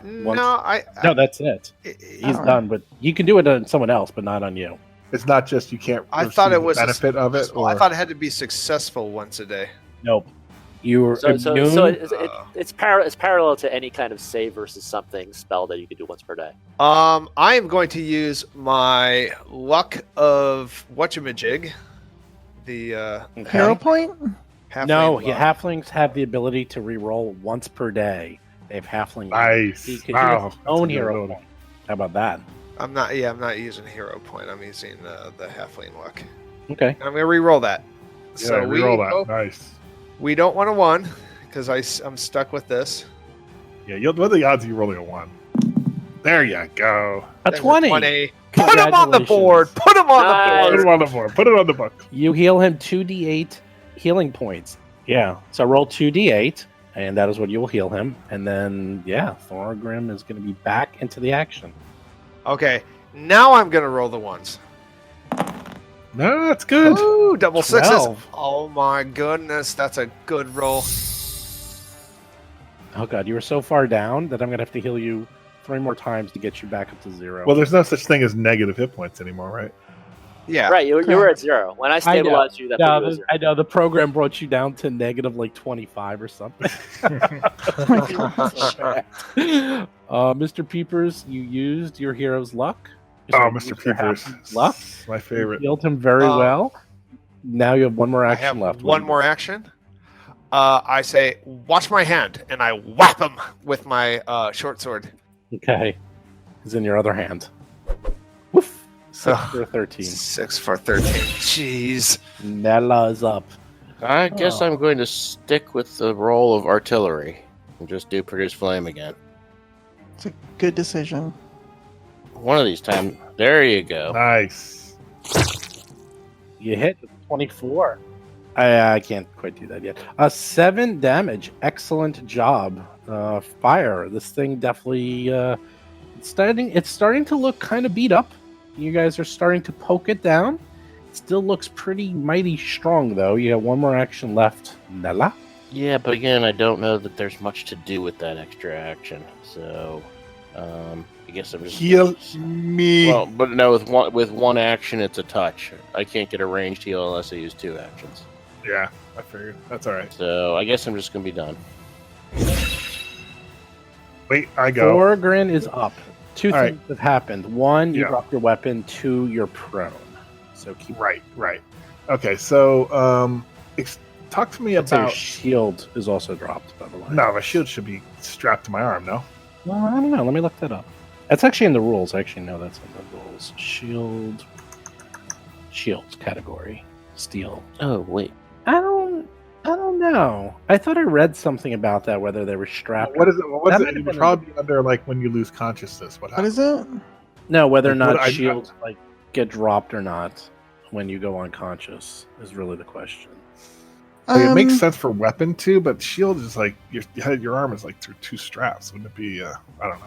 No, that's it. He's done, but you can do it on someone else, but not on you. It's not just you can't. I thought it was the benefit of it. Or... I thought it had to be successble once a day. Nope. You're So immune. it's parallel to any kind of save versus something spell that you could do once per day. I am going to use my luck of whatchamajig. The Hero point? No, halfling luck. halflings have the ability to reroll once per day. They have halfling. Nice. He could Wow. use his own That's a good hero ability. point. How about that? I'm not using hero point. I'm using the halfling luck. Okay. I'm gonna re-roll that. Yeah, So reroll that. Nice. we don't want a 1 because I'm stuck with this. Yeah, what are the odds of you rolling a 1? There you go. A There's 20. 20. Put him on the Congratulations. board. Put him on Nice. Put the it board. on the board. Put it on the book. You heal him 2d8 healing points. Yeah. So roll 2d8, and that is what you will heal him. And then, yeah, Thorgrim is going to be back into the action. Okay, now I'm gonna roll the ones. No, that's good. Ooh, double 6s. 12. Oh my goodness, that's a good roll. Oh, God. You were so far down that I'm going to have to heal you 3 more times to get you back up to 0. Well, there's no such thing as negative hit points anymore, right? Yeah. Right, you were at 0. When I stabilized you, that put you at 0. I know the program brought you down to negative like 25 or something. Mr. Peepers, you used your hero's luck. Oh, Sorry, Mr. used your Peepers. half luck. My favorite. You healed him very well. Now you have one more I action have left. one more action. I say, watch my hand, and I whap him with my short sword. Okay. He's in your other hand. Woof. 6 for 13. 6 for 13. Jeez. Nella is up. I guess I'm going to stick with the role of artillery and just do produce flame again. It's a good decision. One of these times. There you go. Nice. You hit with 24. I can't quite do that yet. 7 damage. Excellent job. Fire. This thing definitely it's starting to look kind of beat up. You guys are starting to poke it down. It still looks pretty mighty strong though. You have one more action left. Nella. Yeah, but again, I don't know that there's much to do with that extra action. So, I guess I'm just Heal me. Well, but no, with one action, it's a touch. I can't get a ranged heal unless I use 2 actions. Yeah, I figured. That's all right. So I guess I'm just gonna be done. Wait, I go. Thorgrin is up. 2 All things have happened. 1, you Yeah. dropped your weapon. 2, you're prone. So keep Right. Okay, so talk to me I'd say your about. shield is also dropped, by the way. No, my shield should be strapped to my arm. No. Well, I don't know. Let me look that up. That's actually in the rules. Actually, no, that's in the rules. Shields category. Steel. Oh wait. I don't know. I thought I read something about that, whether they were strapped. What is it? What's That it? might It have would been probably be under like when you lose consciousness. What What happens? is it? No, whether or Like, what not I- shields like get dropped or not when you go unconscious is really the question. Like, it makes sense for weapon too, but shield is like your arm is like through two straps. Wouldn't it be? I don't know.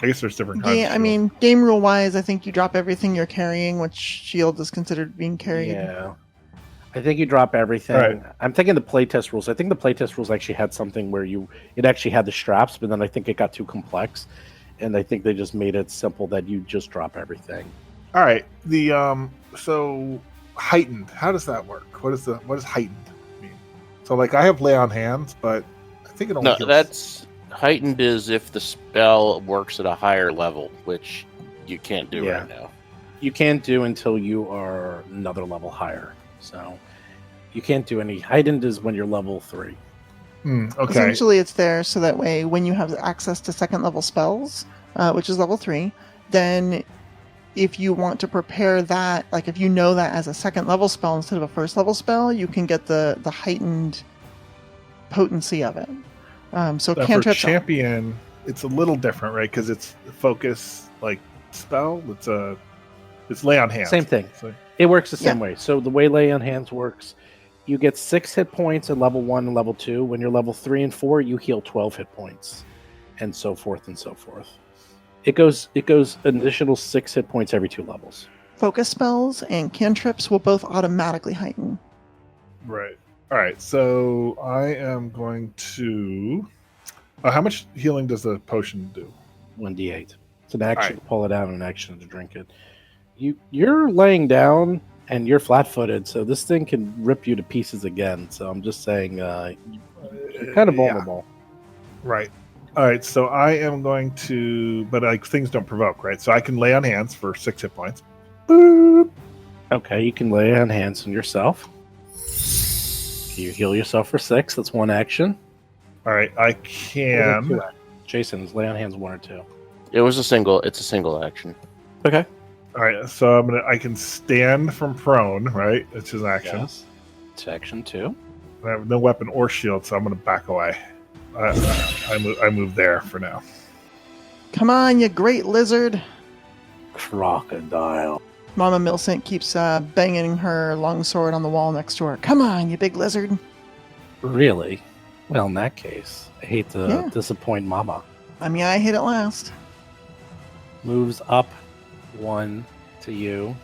I guess there's different kinds. Yeah, of I shield. mean, game rule wise, I think you drop everything you're carrying, which shield is considered being carried. Yeah. I think you drop everything. Right. I'm thinking the playtest rules. I think the playtest rules actually had something where it actually had the straps, but then I think it got too complex, and I think they just made it simple that you just drop everything. All right. The so heightened. How does that work? What does heightened mean? So like I have lay on hands, but I think it only No, heals- that's heightened is if the spell works at a higher level, which you can't do Yeah. right now. You can't do until you are another level higher. So you can't do any. Heightened is when you're level 3. okay. Essentially, it's there so that way when you have access to second level spells, which is level 3, then if you want to prepare that, like if you know that as a second level spell instead of a first level spell, you can get the heightened potency of it. So For cantrips. champion, it's a little different, right? Because it's focus like spell. It's lay on hands. Same thing. So, It works the same way. So the way lay on hands works, you get 6 hit points at level 1 and level 2. When you're level 3 and 4, you heal 12 hit points, and so forth and so forth. It goes an additional 6 hit points every 2 levels. Focus spells and cantrips will both automatically heighten. right. All right. So I am going to. How much healing does the potion do? 1d8. It's an action Alright. to pull it out and an action to drink it. You're laying down and you're flat-footed, so this thing can rip you to pieces again. So I'm just saying, you're kind of Yeah. vulnerable. Right. All right. So I am going to, but like things don't provoke, right? So I can lay on hands for 6 hit points. Boop. Okay, you can lay on hands on yourself. You heal yourself for 6. That's one action. All right. I Or can. 2 actions. Jason, is lay on hands 1 or 2? It's a single action. Okay. All right. So I can stand from prone, right? It's his action. Yes. It's action 2. I have no weapon or shield, so I'm going to back away. I move there for now. Come on, you great lizard! Crocodile. Mama Millicent keeps banging her longsword on the wall next to her. Come on, you big lizard! Really? Well, in that case, I hate to Yeah. disappoint Mama. I mean, I hit it last. Moves up 1 to you.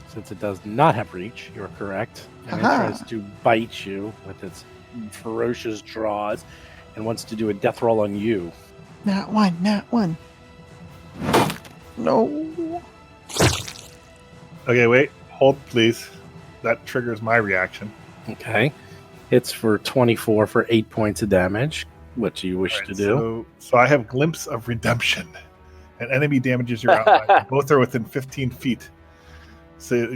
Since it does not have reach, you're correct. And it Aha. tries to bite you with its ferocious jaws and wants to do a death roll on you. Nat 1. No. Okay, wait. Hold, please. That triggers my reaction. Okay. Hits for 24 for 8 points of damage. What do you wish to do? So I have Glimpse of Redemption. An enemy damages your outline. Both are within 15 feet. So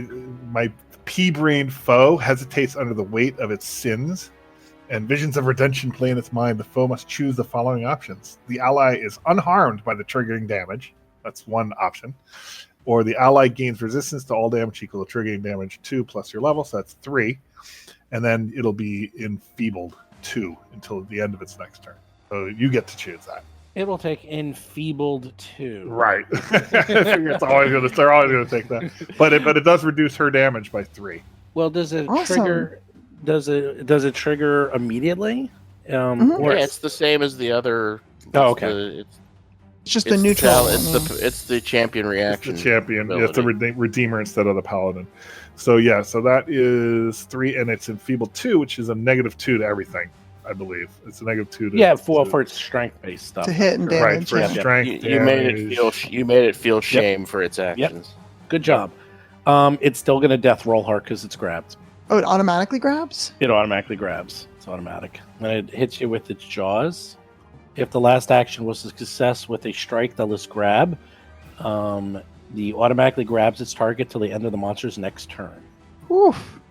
my pea-brained foe hesitates under the weight of its sins, and visions of redemption play in its mind. The foe must choose the following options. The ally is unharmed by the triggering damage. That's one option. Or the ally gains resistance to all damage equal to triggering damage 2 plus your level, so that's 3. And then it'll be enfeebled 2 until the end of its next turn. So you get to choose that. It will take enfeebled 2. Right. I figure they're always going to take that. But it does reduce her damage by 3. Well, does it Awesome. trigger? Does it trigger immediately? Mhm. Or Yeah, it's the same as the other. Oh, okay. It's just a neutral. I mean, It's the champion It's reaction. the champion. ability. It's the redeemer instead of the paladin. So yeah, so that is 3, and it's enfeebled 2, which is a -2 to everything. I believe it's a -2 to for its strength-based stuff. To hit and Correct. right damage, for yeah. strength. You made damage. it feel shame for its actions. Good job. It's still going to death roll her because it's grabbed. Oh, it automatically grabs? It automatically grabs. It's automatic. When it hits you with its jaws, if the last action was a success with a strike that was grab, the automatically grabs its target till the end of the monster's next turn. Oof.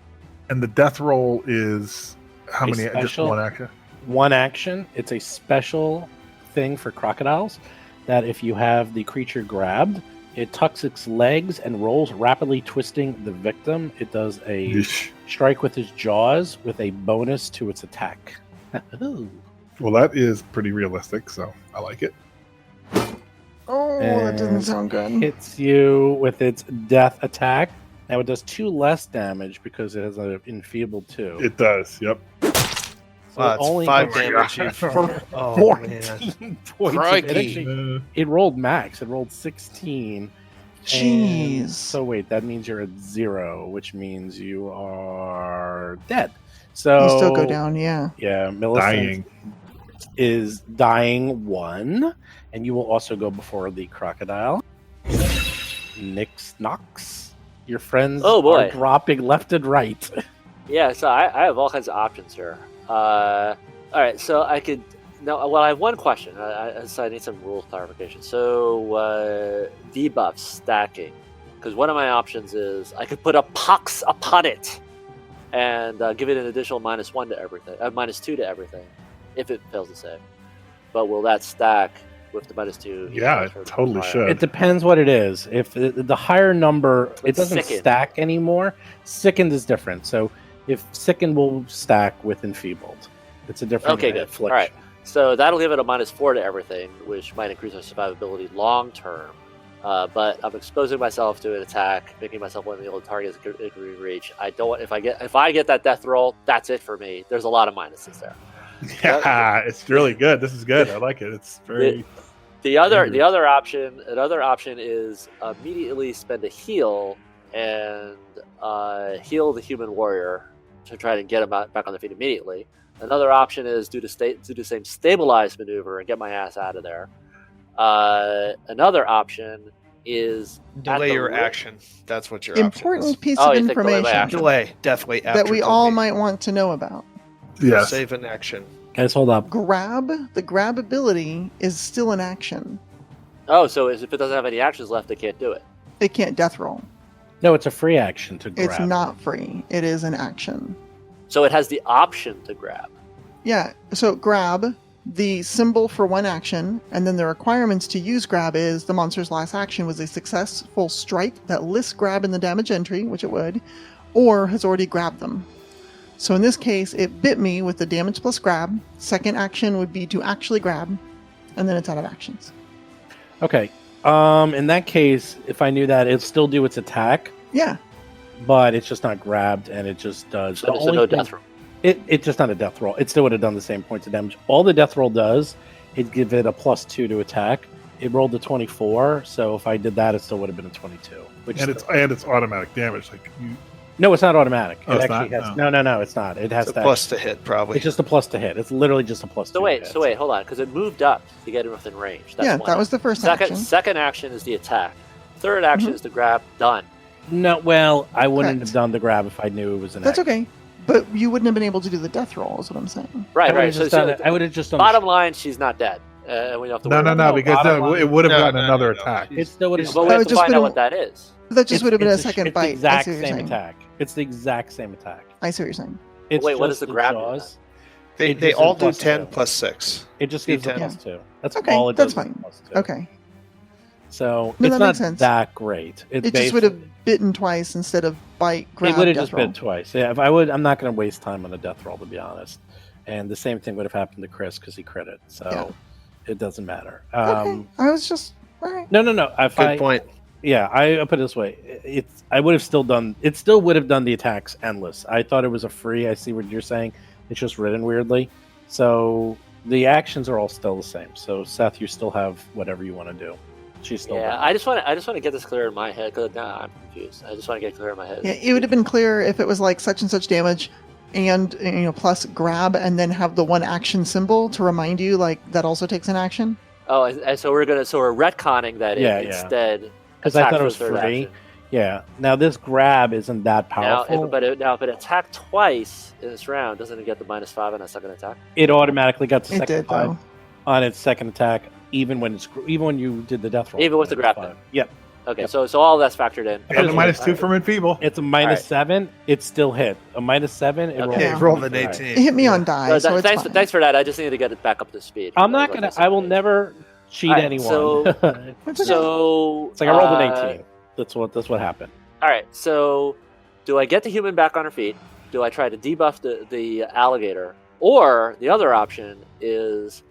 And the death roll is how A many? Just special- one action. One action. It's a special thing for crocodiles. that if you have the creature grabbed, it tucks its legs and rolls, rapidly twisting the victim. It does a Yeesh. strike with its jaws with a bonus to its attack. Ooh. Well, that is pretty realistic, so I like it. Oh, that doesn't And sound good. Hits you with its death attack. Now it does 2 less damage because it has an enfeebled 2. It does, yep. So Wow, it it's only 5 hits damage. for Oh, man. 14 points of Crikey. energy. It rolled max. It rolled 16. Jeez. And so wait, that means you're at 0, which means you are dead. So You still go down, yeah. Yeah, Millicent Dying. is dying 1, and you will also go before the crocodile. Nix Knox. Your friends Oh, boy. are dropping left and right. Yeah, so I have all kinds of options here. All right, so I could no. Well, I have one question. So I need some rule clarification. So debuff stacking, because one of my options is I could put a pox upon it and give it an additional -1 to everything, -2 to everything, if it fails to save. But will that stack with the -2? Yeah, it totally should. It depends what it is. If the higher number, it It's doesn't sickened. stack anymore. Sickened is different. So if sickened will stack with enfeebled, it's a different Okay, good. affliction. All right. So that'll give it a -4 to everything, which might increase our survivability long term. But I'm exposing myself to an attack, making myself one of the old targets it can reach. I don't. If I get that death roll, that's it for me. There's a lot of minuses there. Yeah, it's really good. This is good. I like it. It's very. Another option is immediately spend a heal and heal the human warrior to try to get him back on the feet immediately. Another option is do the same stabilize maneuver and get my ass out of there. Another option is Delay your ri- action. That's what your option Important is. piece Oh, of you think delay my information action? Delay, definitely. that after we all delay. might want to know about. Yes. Save an action. Guys, hold up. The grab ability is still an action. Oh, so if it doesn't have any actions left, it can't do it. It can't death roll. No, it's a free action to grab. It's not free. It is an action. So it has the option to grab. Yeah, so grab, the symbol for one action, and then the requirements to use grab is the monster's last action was a successful strike that lists grab in the damage entry, which it would, or has already grabbed them. So in this case, it bit me with the damage plus grab. Second action would be to actually grab, and then it's out of actions. Okay. In that case, if I knew that, it'd still do its attack, Yeah, but it's just not grabbed, and it just does. So no death roll. It's just not a death roll. It still would have done the same points of damage. All the death roll does is give it a +2 to attack. It rolled a 24, so if I did that, it still would have been a 22. Which And it's automatic damage. Like no, it's not automatic. Oh, It it's actually not? has no, it's not. It has It's a to. plus to hit, probably. It's just a plus to hit. It's literally just a plus. So wait, hold on, because it moved up to get him within range. That's yeah, one. that was the first action. Second action is the attack. Third action is the grab. Done. No, well, I wouldn't Correct. have done the grab if I knew it was an. That's action. okay, but you wouldn't have been able to do the death roll, is what I'm saying. Right, I would right. have just done it. I would have just done. Bottom line, she's not dead. And we don't have to no, worry no, about no, because bottom line- it would have No, gotten no, another no, no. attack. It still would have. But we have Oh, to just find out would've- what that is. That just would have been a second it's bite. the exact I see what you're same saying. attack. It's the exact same attack. I see what you're saying. It's Wait, what just does the grab do jaws. They It they just all is do plus 10 2. plus 6. It just gives a D10. +2. That's Okay, all it that's does. is fine. +2. Okay. So No, it's that not makes sense. that great. It's It just would have basically- bitten twice instead of bite, grab, It would have death just roll. been twice. Yeah, if I would, I'm not going to waste time on a death roll, to be honest. And the same thing would have happened to Chris because he critted. So Yeah. it doesn't matter. Okay, I was just all right. No. If Good point. Yeah, I put it this way. I would have still done. It still would have done the attacks endless. I thought it was a free. I see what you're saying. It's just written weirdly. So the actions are all still the same. So Seth, you still have whatever you want to do. She's still. Yeah, down. I just want to get this clear in my head because now I'm confused. I just want to get it clear in my head. Yeah, it would have been clear if it was like such and such damage, and plus grab, and then have the one action symbol to remind you like that also takes an action. Oh, and so we're retconning that Yeah, instead. Because I attack thought it for was third free. action. Yeah. Now this grab isn't that Now, powerful. if it attacked twice in this round, doesn't it get the -5 on a second attack? It automatically got the It second did 5 though. on its second attack, even when you did the death roll. Even with the grab It's then? Yep. Okay, Yep. so all that's factored in. And a -2 from enfeeble. It's a right. -7. It still hit. A -7. It Okay. rolled Yeah, Yeah. rolled an 25. 18. It hit me Yeah. on die, So so it's thanks, fine. thanks for that. I just needed to get it back up to speed. I'm not gonna. I will never. cheat All right, anyone. So it's like I rolled an 18. That's what happened. All right. So, do I get the human back on her feet? Do I try to debuff the alligator? Or the other option is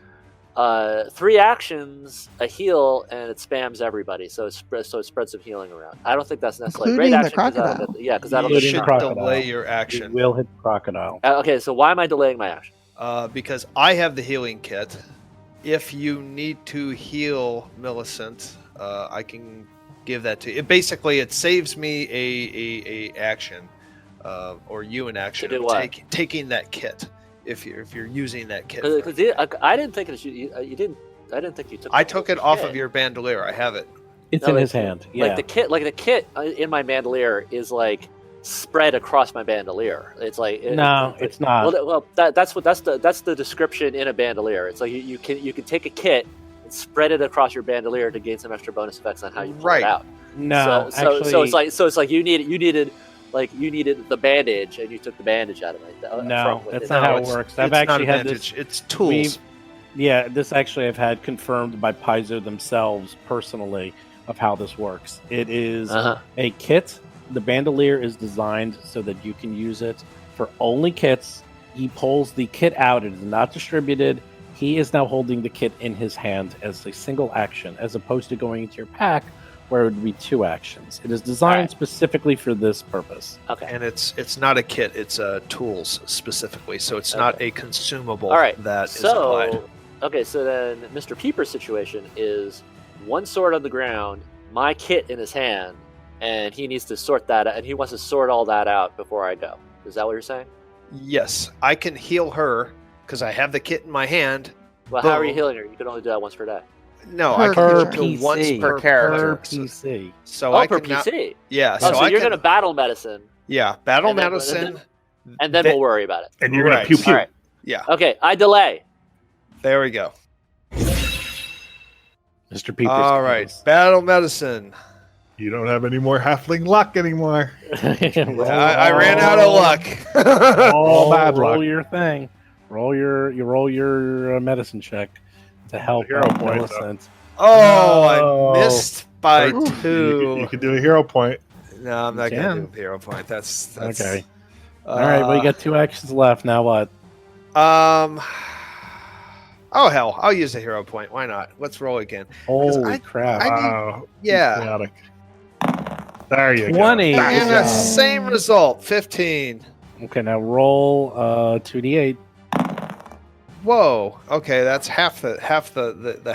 3 actions, a heal, and it spams everybody. So it spreads some healing around. I don't think that's necessarily a great Including the action. 'Cause crocodile. Because that'll You get should crocodile. delay your It action will hit the crocodile. Okay, so why am I delaying my action? because I have the healing kit. If you need to heal Millicent, I can give that to you. Basically, it saves me a action, or you an action To do of what? taking that kit. If you're using that kit, Because I didn't think you didn't. I didn't think you took. I took it off kit. of your bandolier. I have it. It's No, in like- his hand. Yeah. Like the kit in my bandolier is like spread across my bandolier. It's like No, it's not. Well, that's the description in a bandolier. It's like you can take a kit and spread it across your bandolier to gain some extra bonus effects on how you pull Right. it out. No, so actually, it's like you needed the bandage and you took the bandage out of it. No, from that's within. not how it it's- works. I've it's not actually a had this. bandage, It's tools. Yeah, this actually I've had confirmed by Paizo themselves personally of how this works. It is Uh-huh. a kit. The bandolier is designed so that you can use it for only kits. He pulls the kit out. It is not distributed. He is now holding the kit in his hand as a single action, as opposed to going into your pack where it would be 2 actions. It is designed Alright. specifically for this purpose. Okay. And it's not a kit, it's tools specifically, so it's not a consumable All right. that is applied. So okay, so then Mr. Peeper's situation is one sword on the ground, my kit in his hand, and he needs to sort that out, and he wants to sort all that out before I go. Is that what you're saying? Yes, I can heal her because I have the kit in my hand. Well, how are you Boom. healing her? You can only do that once per day. No, Per I can heal her PC. once per Per character. Per PC. So Oh, I per can now- PC. yeah, Oh, so so I you're can, going to battle medicine, battle and then- medicine. and then Th- we'll worry about it. And you're gonna Right. pew pew. All right. Yeah, Okay, I delay. there we go. Mr. Peepers. All right, battle medicine. You don't have any more halfling luck anymore. I ran out of luck. All bad roll luck. your thing. Roll your medicine check to help Hero out point, Millicent. Oh, I missed by You 2. could do a hero point. No, I'm not You going to can. do a hero point. That's Okay. All right. Well, you got 2 actions left. Now what? Oh hell, I'll use a hero point. Why not? Let's roll again. Holy I- crap! I need- Wow. Yeah. Chaotic. There you 20. go. And Good the job. same result, 15. Okay, now roll 2d8. Whoa. Okay, that's half the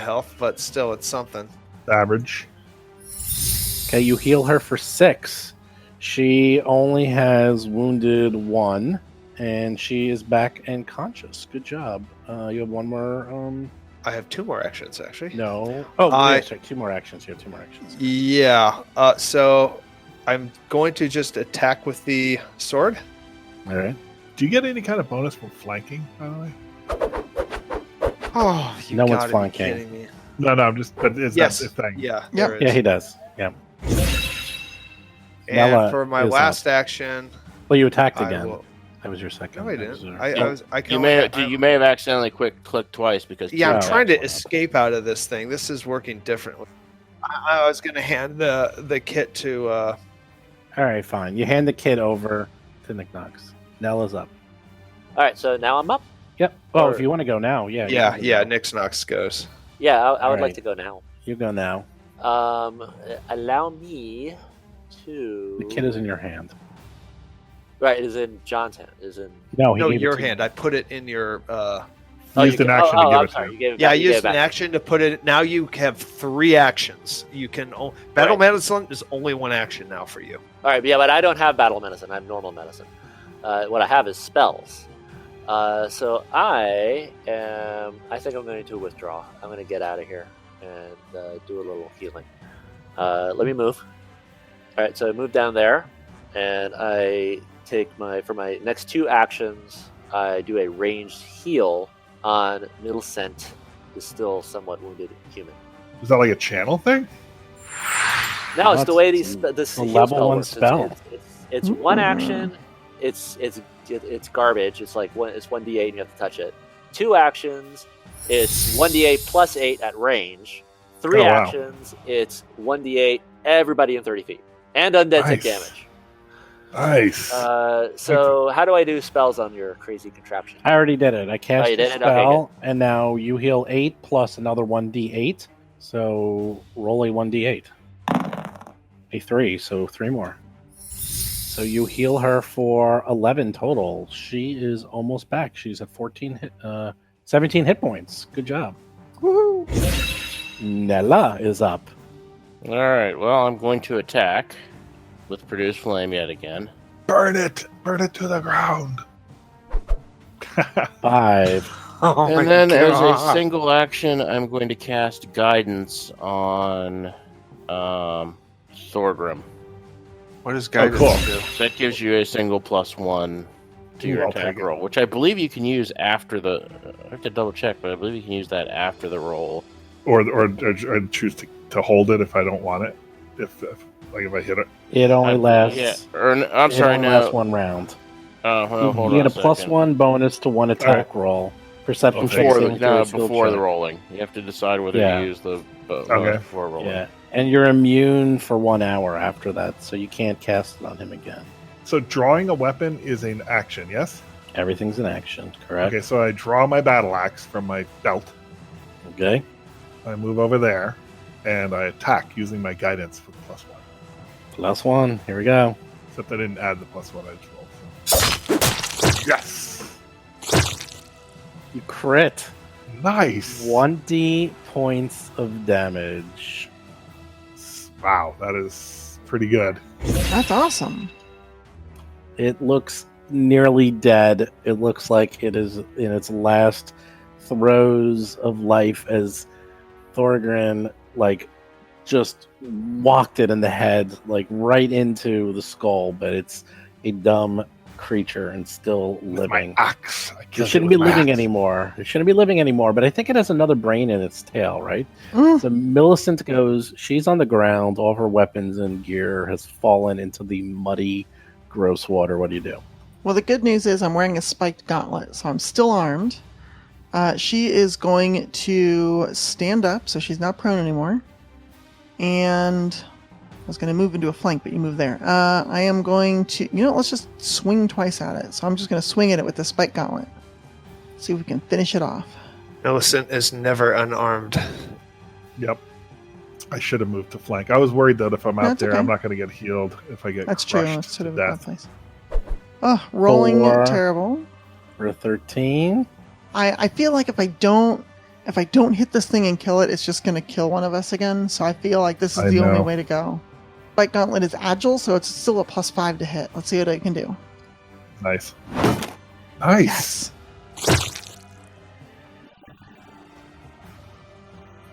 health, but still, it's something. Average. Okay, you heal her for 6. She only has wounded 1, and she is back and conscious. Good job. You have one more. I have 2 more actions actually. No. Oh, yeah, sorry, 2 more actions. You have 2 more actions. Yeah. So I'm going to just attack with the sword. All right. Do you get any kind of bonus from flanking, by the way? Oh, you No one's gotta be flanking. kidding me. No, I'm just. But is Yes. that the thing? Yeah. Yep. there Yeah, is. he does. Yeah. And Nella for my is last action, Well, you attacked I again. will. That was your second. No, I That was didn't. your- I can You only- may have accidentally clicked twice because Yeah, I'm two trying to attacks. escape out of this thing. This is working differently. I was going to hand the kit to. All right, fine. You hand the kid over to Nick Knox. Nella's up. All right, so now I'm up. Yep. Oh, Or- if you want to go now, yeah. you Yeah, can go yeah. now. Nix Knox goes. Yeah, I would All like right. to go now. You go now. Allow me to. The kid is in your hand. Right, it is in John's hand. It is in. No, he No, gave it your to you. hand. I put it in your. Used you an ga- action to give I'm it to sorry, him. you gave it Yeah, I back- you gave used it an back. action to put it. Now you have 3 actions. You can. Battle medicine is only 1 action now for you. All right, yeah, but I don't have battle medicine. I have normal medicine. What I have is spells. So I think I'm going to withdraw. I'm going to get out of here and do a little healing. Let me move. All right, so I move down there, and I take for my next 2 actions. I do a ranged heal on Millicent, who's still somewhat wounded human. Is that like a channel thing? No, it's the way It's this a heal level spell 1 works. spell. It's 1 action. It's garbage. It's like it's 1d8 and you have to touch it. 2 actions. it's 1d8 plus 8 at range. 3 Oh, wow. actions, it's 1d8 everybody in 30 feet. And undead take Nice. damage. Nice. So how do I do spells on your crazy contraption? I already did it. I cast you the did it? Okay, spell, and now you heal 8 plus another 1d8. So roll a 1d8. A 3, so 3 more. So you heal her for 11 total. She is almost back. She's at 17 hit points. Good job. Woohoo! Nella is up. All right. Well, I'm going to attack with produce flame yet again. Burn it to the ground. 5. Oh And then, as a single action, I'm going to cast guidance on Thorgrim. What does guidance cool. do? That gives you a single +1 to your I'll attack take it. roll, which I believe you can use after the. I have to double check, but I believe you can use that after the roll. Or choose to hold it if I don't want it. If I hit it. It only lasts. Yeah, I'm it sorry, only no. lasts 1 round. Well, hold You on get a +1 bonus to 1 attack roll. Perception Okay. check before, saving throw, skill before the check. rolling. You have to decide whether Yeah. to use the bonus Okay. before rolling. Yeah, and you're immune for 1 hour after that, so you can't cast it on him again. So drawing a weapon is an action, yes? Everything's in action, correct? Okay, so I draw my battle axe from my belt. Okay. I move over there, and I attack using my guidance for the +1. +1. Here we go. Except I didn't add the +1 I just rolled. So. Yes! You crit. Nice! 1d points of damage. Wow, that is pretty good. That's awesome. It looks nearly dead. It looks like it is in its last throes of life as Thorgrim, just walked it in the head, right into the skull, but it's a dumb creature and still With living. my axe. I It killed shouldn't with be my living axe. anymore. It shouldn't be living anymore, but I think it has another brain in its tail, right? Mm. So Millicent goes, she's on the ground, all of her weapons and gear has fallen into the muddy, gross water. What do you do? Well, the good news is I'm wearing a spiked gauntlet, so I'm still armed. She is going to stand up, so she's not prone anymore. And I was going to move into a flank, but you move there. I am going to, let's just swing twice at it. So I'm just going to swing at it with the spike gauntlet. See if we can finish it off. Millicent is never unarmed. Yep. I should have moved to flank. I was worried that if I'm out That's there, okay. I'm not going to get healed if I get That's true. crushed That's sort to of a bad death. place. Oh, rolling 4. terrible. For a 13. I feel like if I don't hit this thing and kill it, it's just going to kill one of us again. So I feel like this is I the only know. way to go. Spike Gauntlet is agile, so it's still a +5 to hit. Let's see what I can do. Nice. Nice. Yes.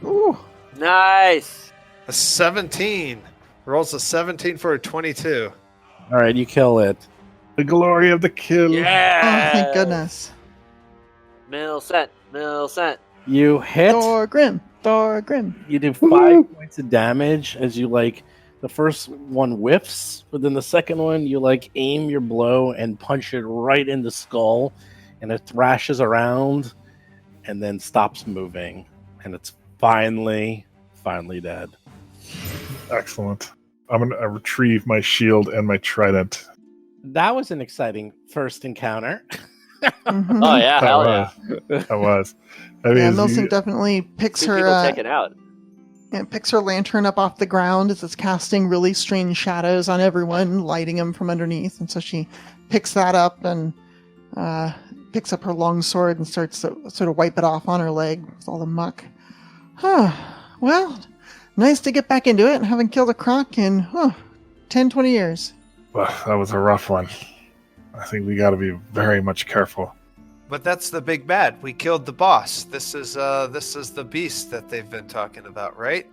Ooh. Nice. A 17. Rolls a 17 for a 22. All right, you kill it. The glory of the kill. Yeah. Oh, thank goodness. Millicent. You hit. Thorgrim. You do 5 points of damage as you the first one whiffs, but then the second one you aim your blow and punch it right in the skull, and it thrashes around and then stops moving, and it's finally dead. Excellent. I'm going to retrieve my shield and my trident. That was an exciting first encounter. Mhm. Oh yeah, hell yeah. That was. I mean, Yeah, it's- Millicent definitely picks 2 people her taken out. picks her lantern up off the ground as it's casting really strange shadows on everyone, lighting them from underneath. And so she picks that up and picks up her long sword and starts to sort of wipe it off on her leg with all the muck. Huh. Well, nice to get back into it and haven't killed a croc in 10, 20 years. well, that was a rough one. I think we got to be very much careful. But that's the big bad. We killed the boss. This is the beast that they've been talking about, right?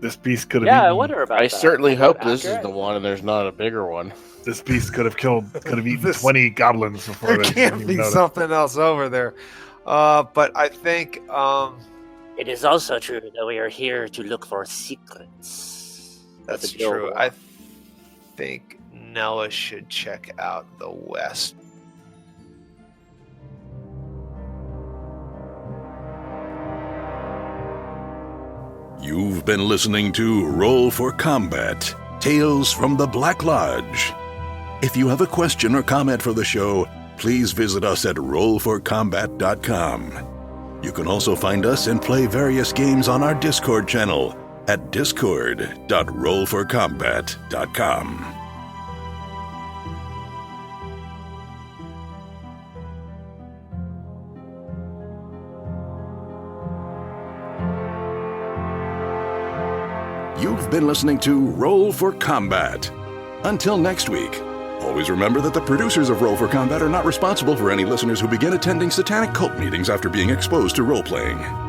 This beast could have Yeah, I eaten, wonder about I that. certainly Is that hope this is accurate? the one and there's not a bigger one. This beast could have eaten This- 20 goblins before There they can't even be noticed. something else over there. But I think It is also true that we are here to look for secrets. that's a deal. true. I think Nella should check out the west. You've been listening to Roll for Combat, Tales from the Black Lodge. If you have a question or comment for the show, please visit us at rollforcombat.com. You can also find us and play various games on our Discord channel at discord.rollforcombat.com. You've been listening to Roll for Combat. Until next week, always remember that the producers of Roll for Combat are not responsible for any listeners who begin attending satanic cult meetings after being exposed to role-playing.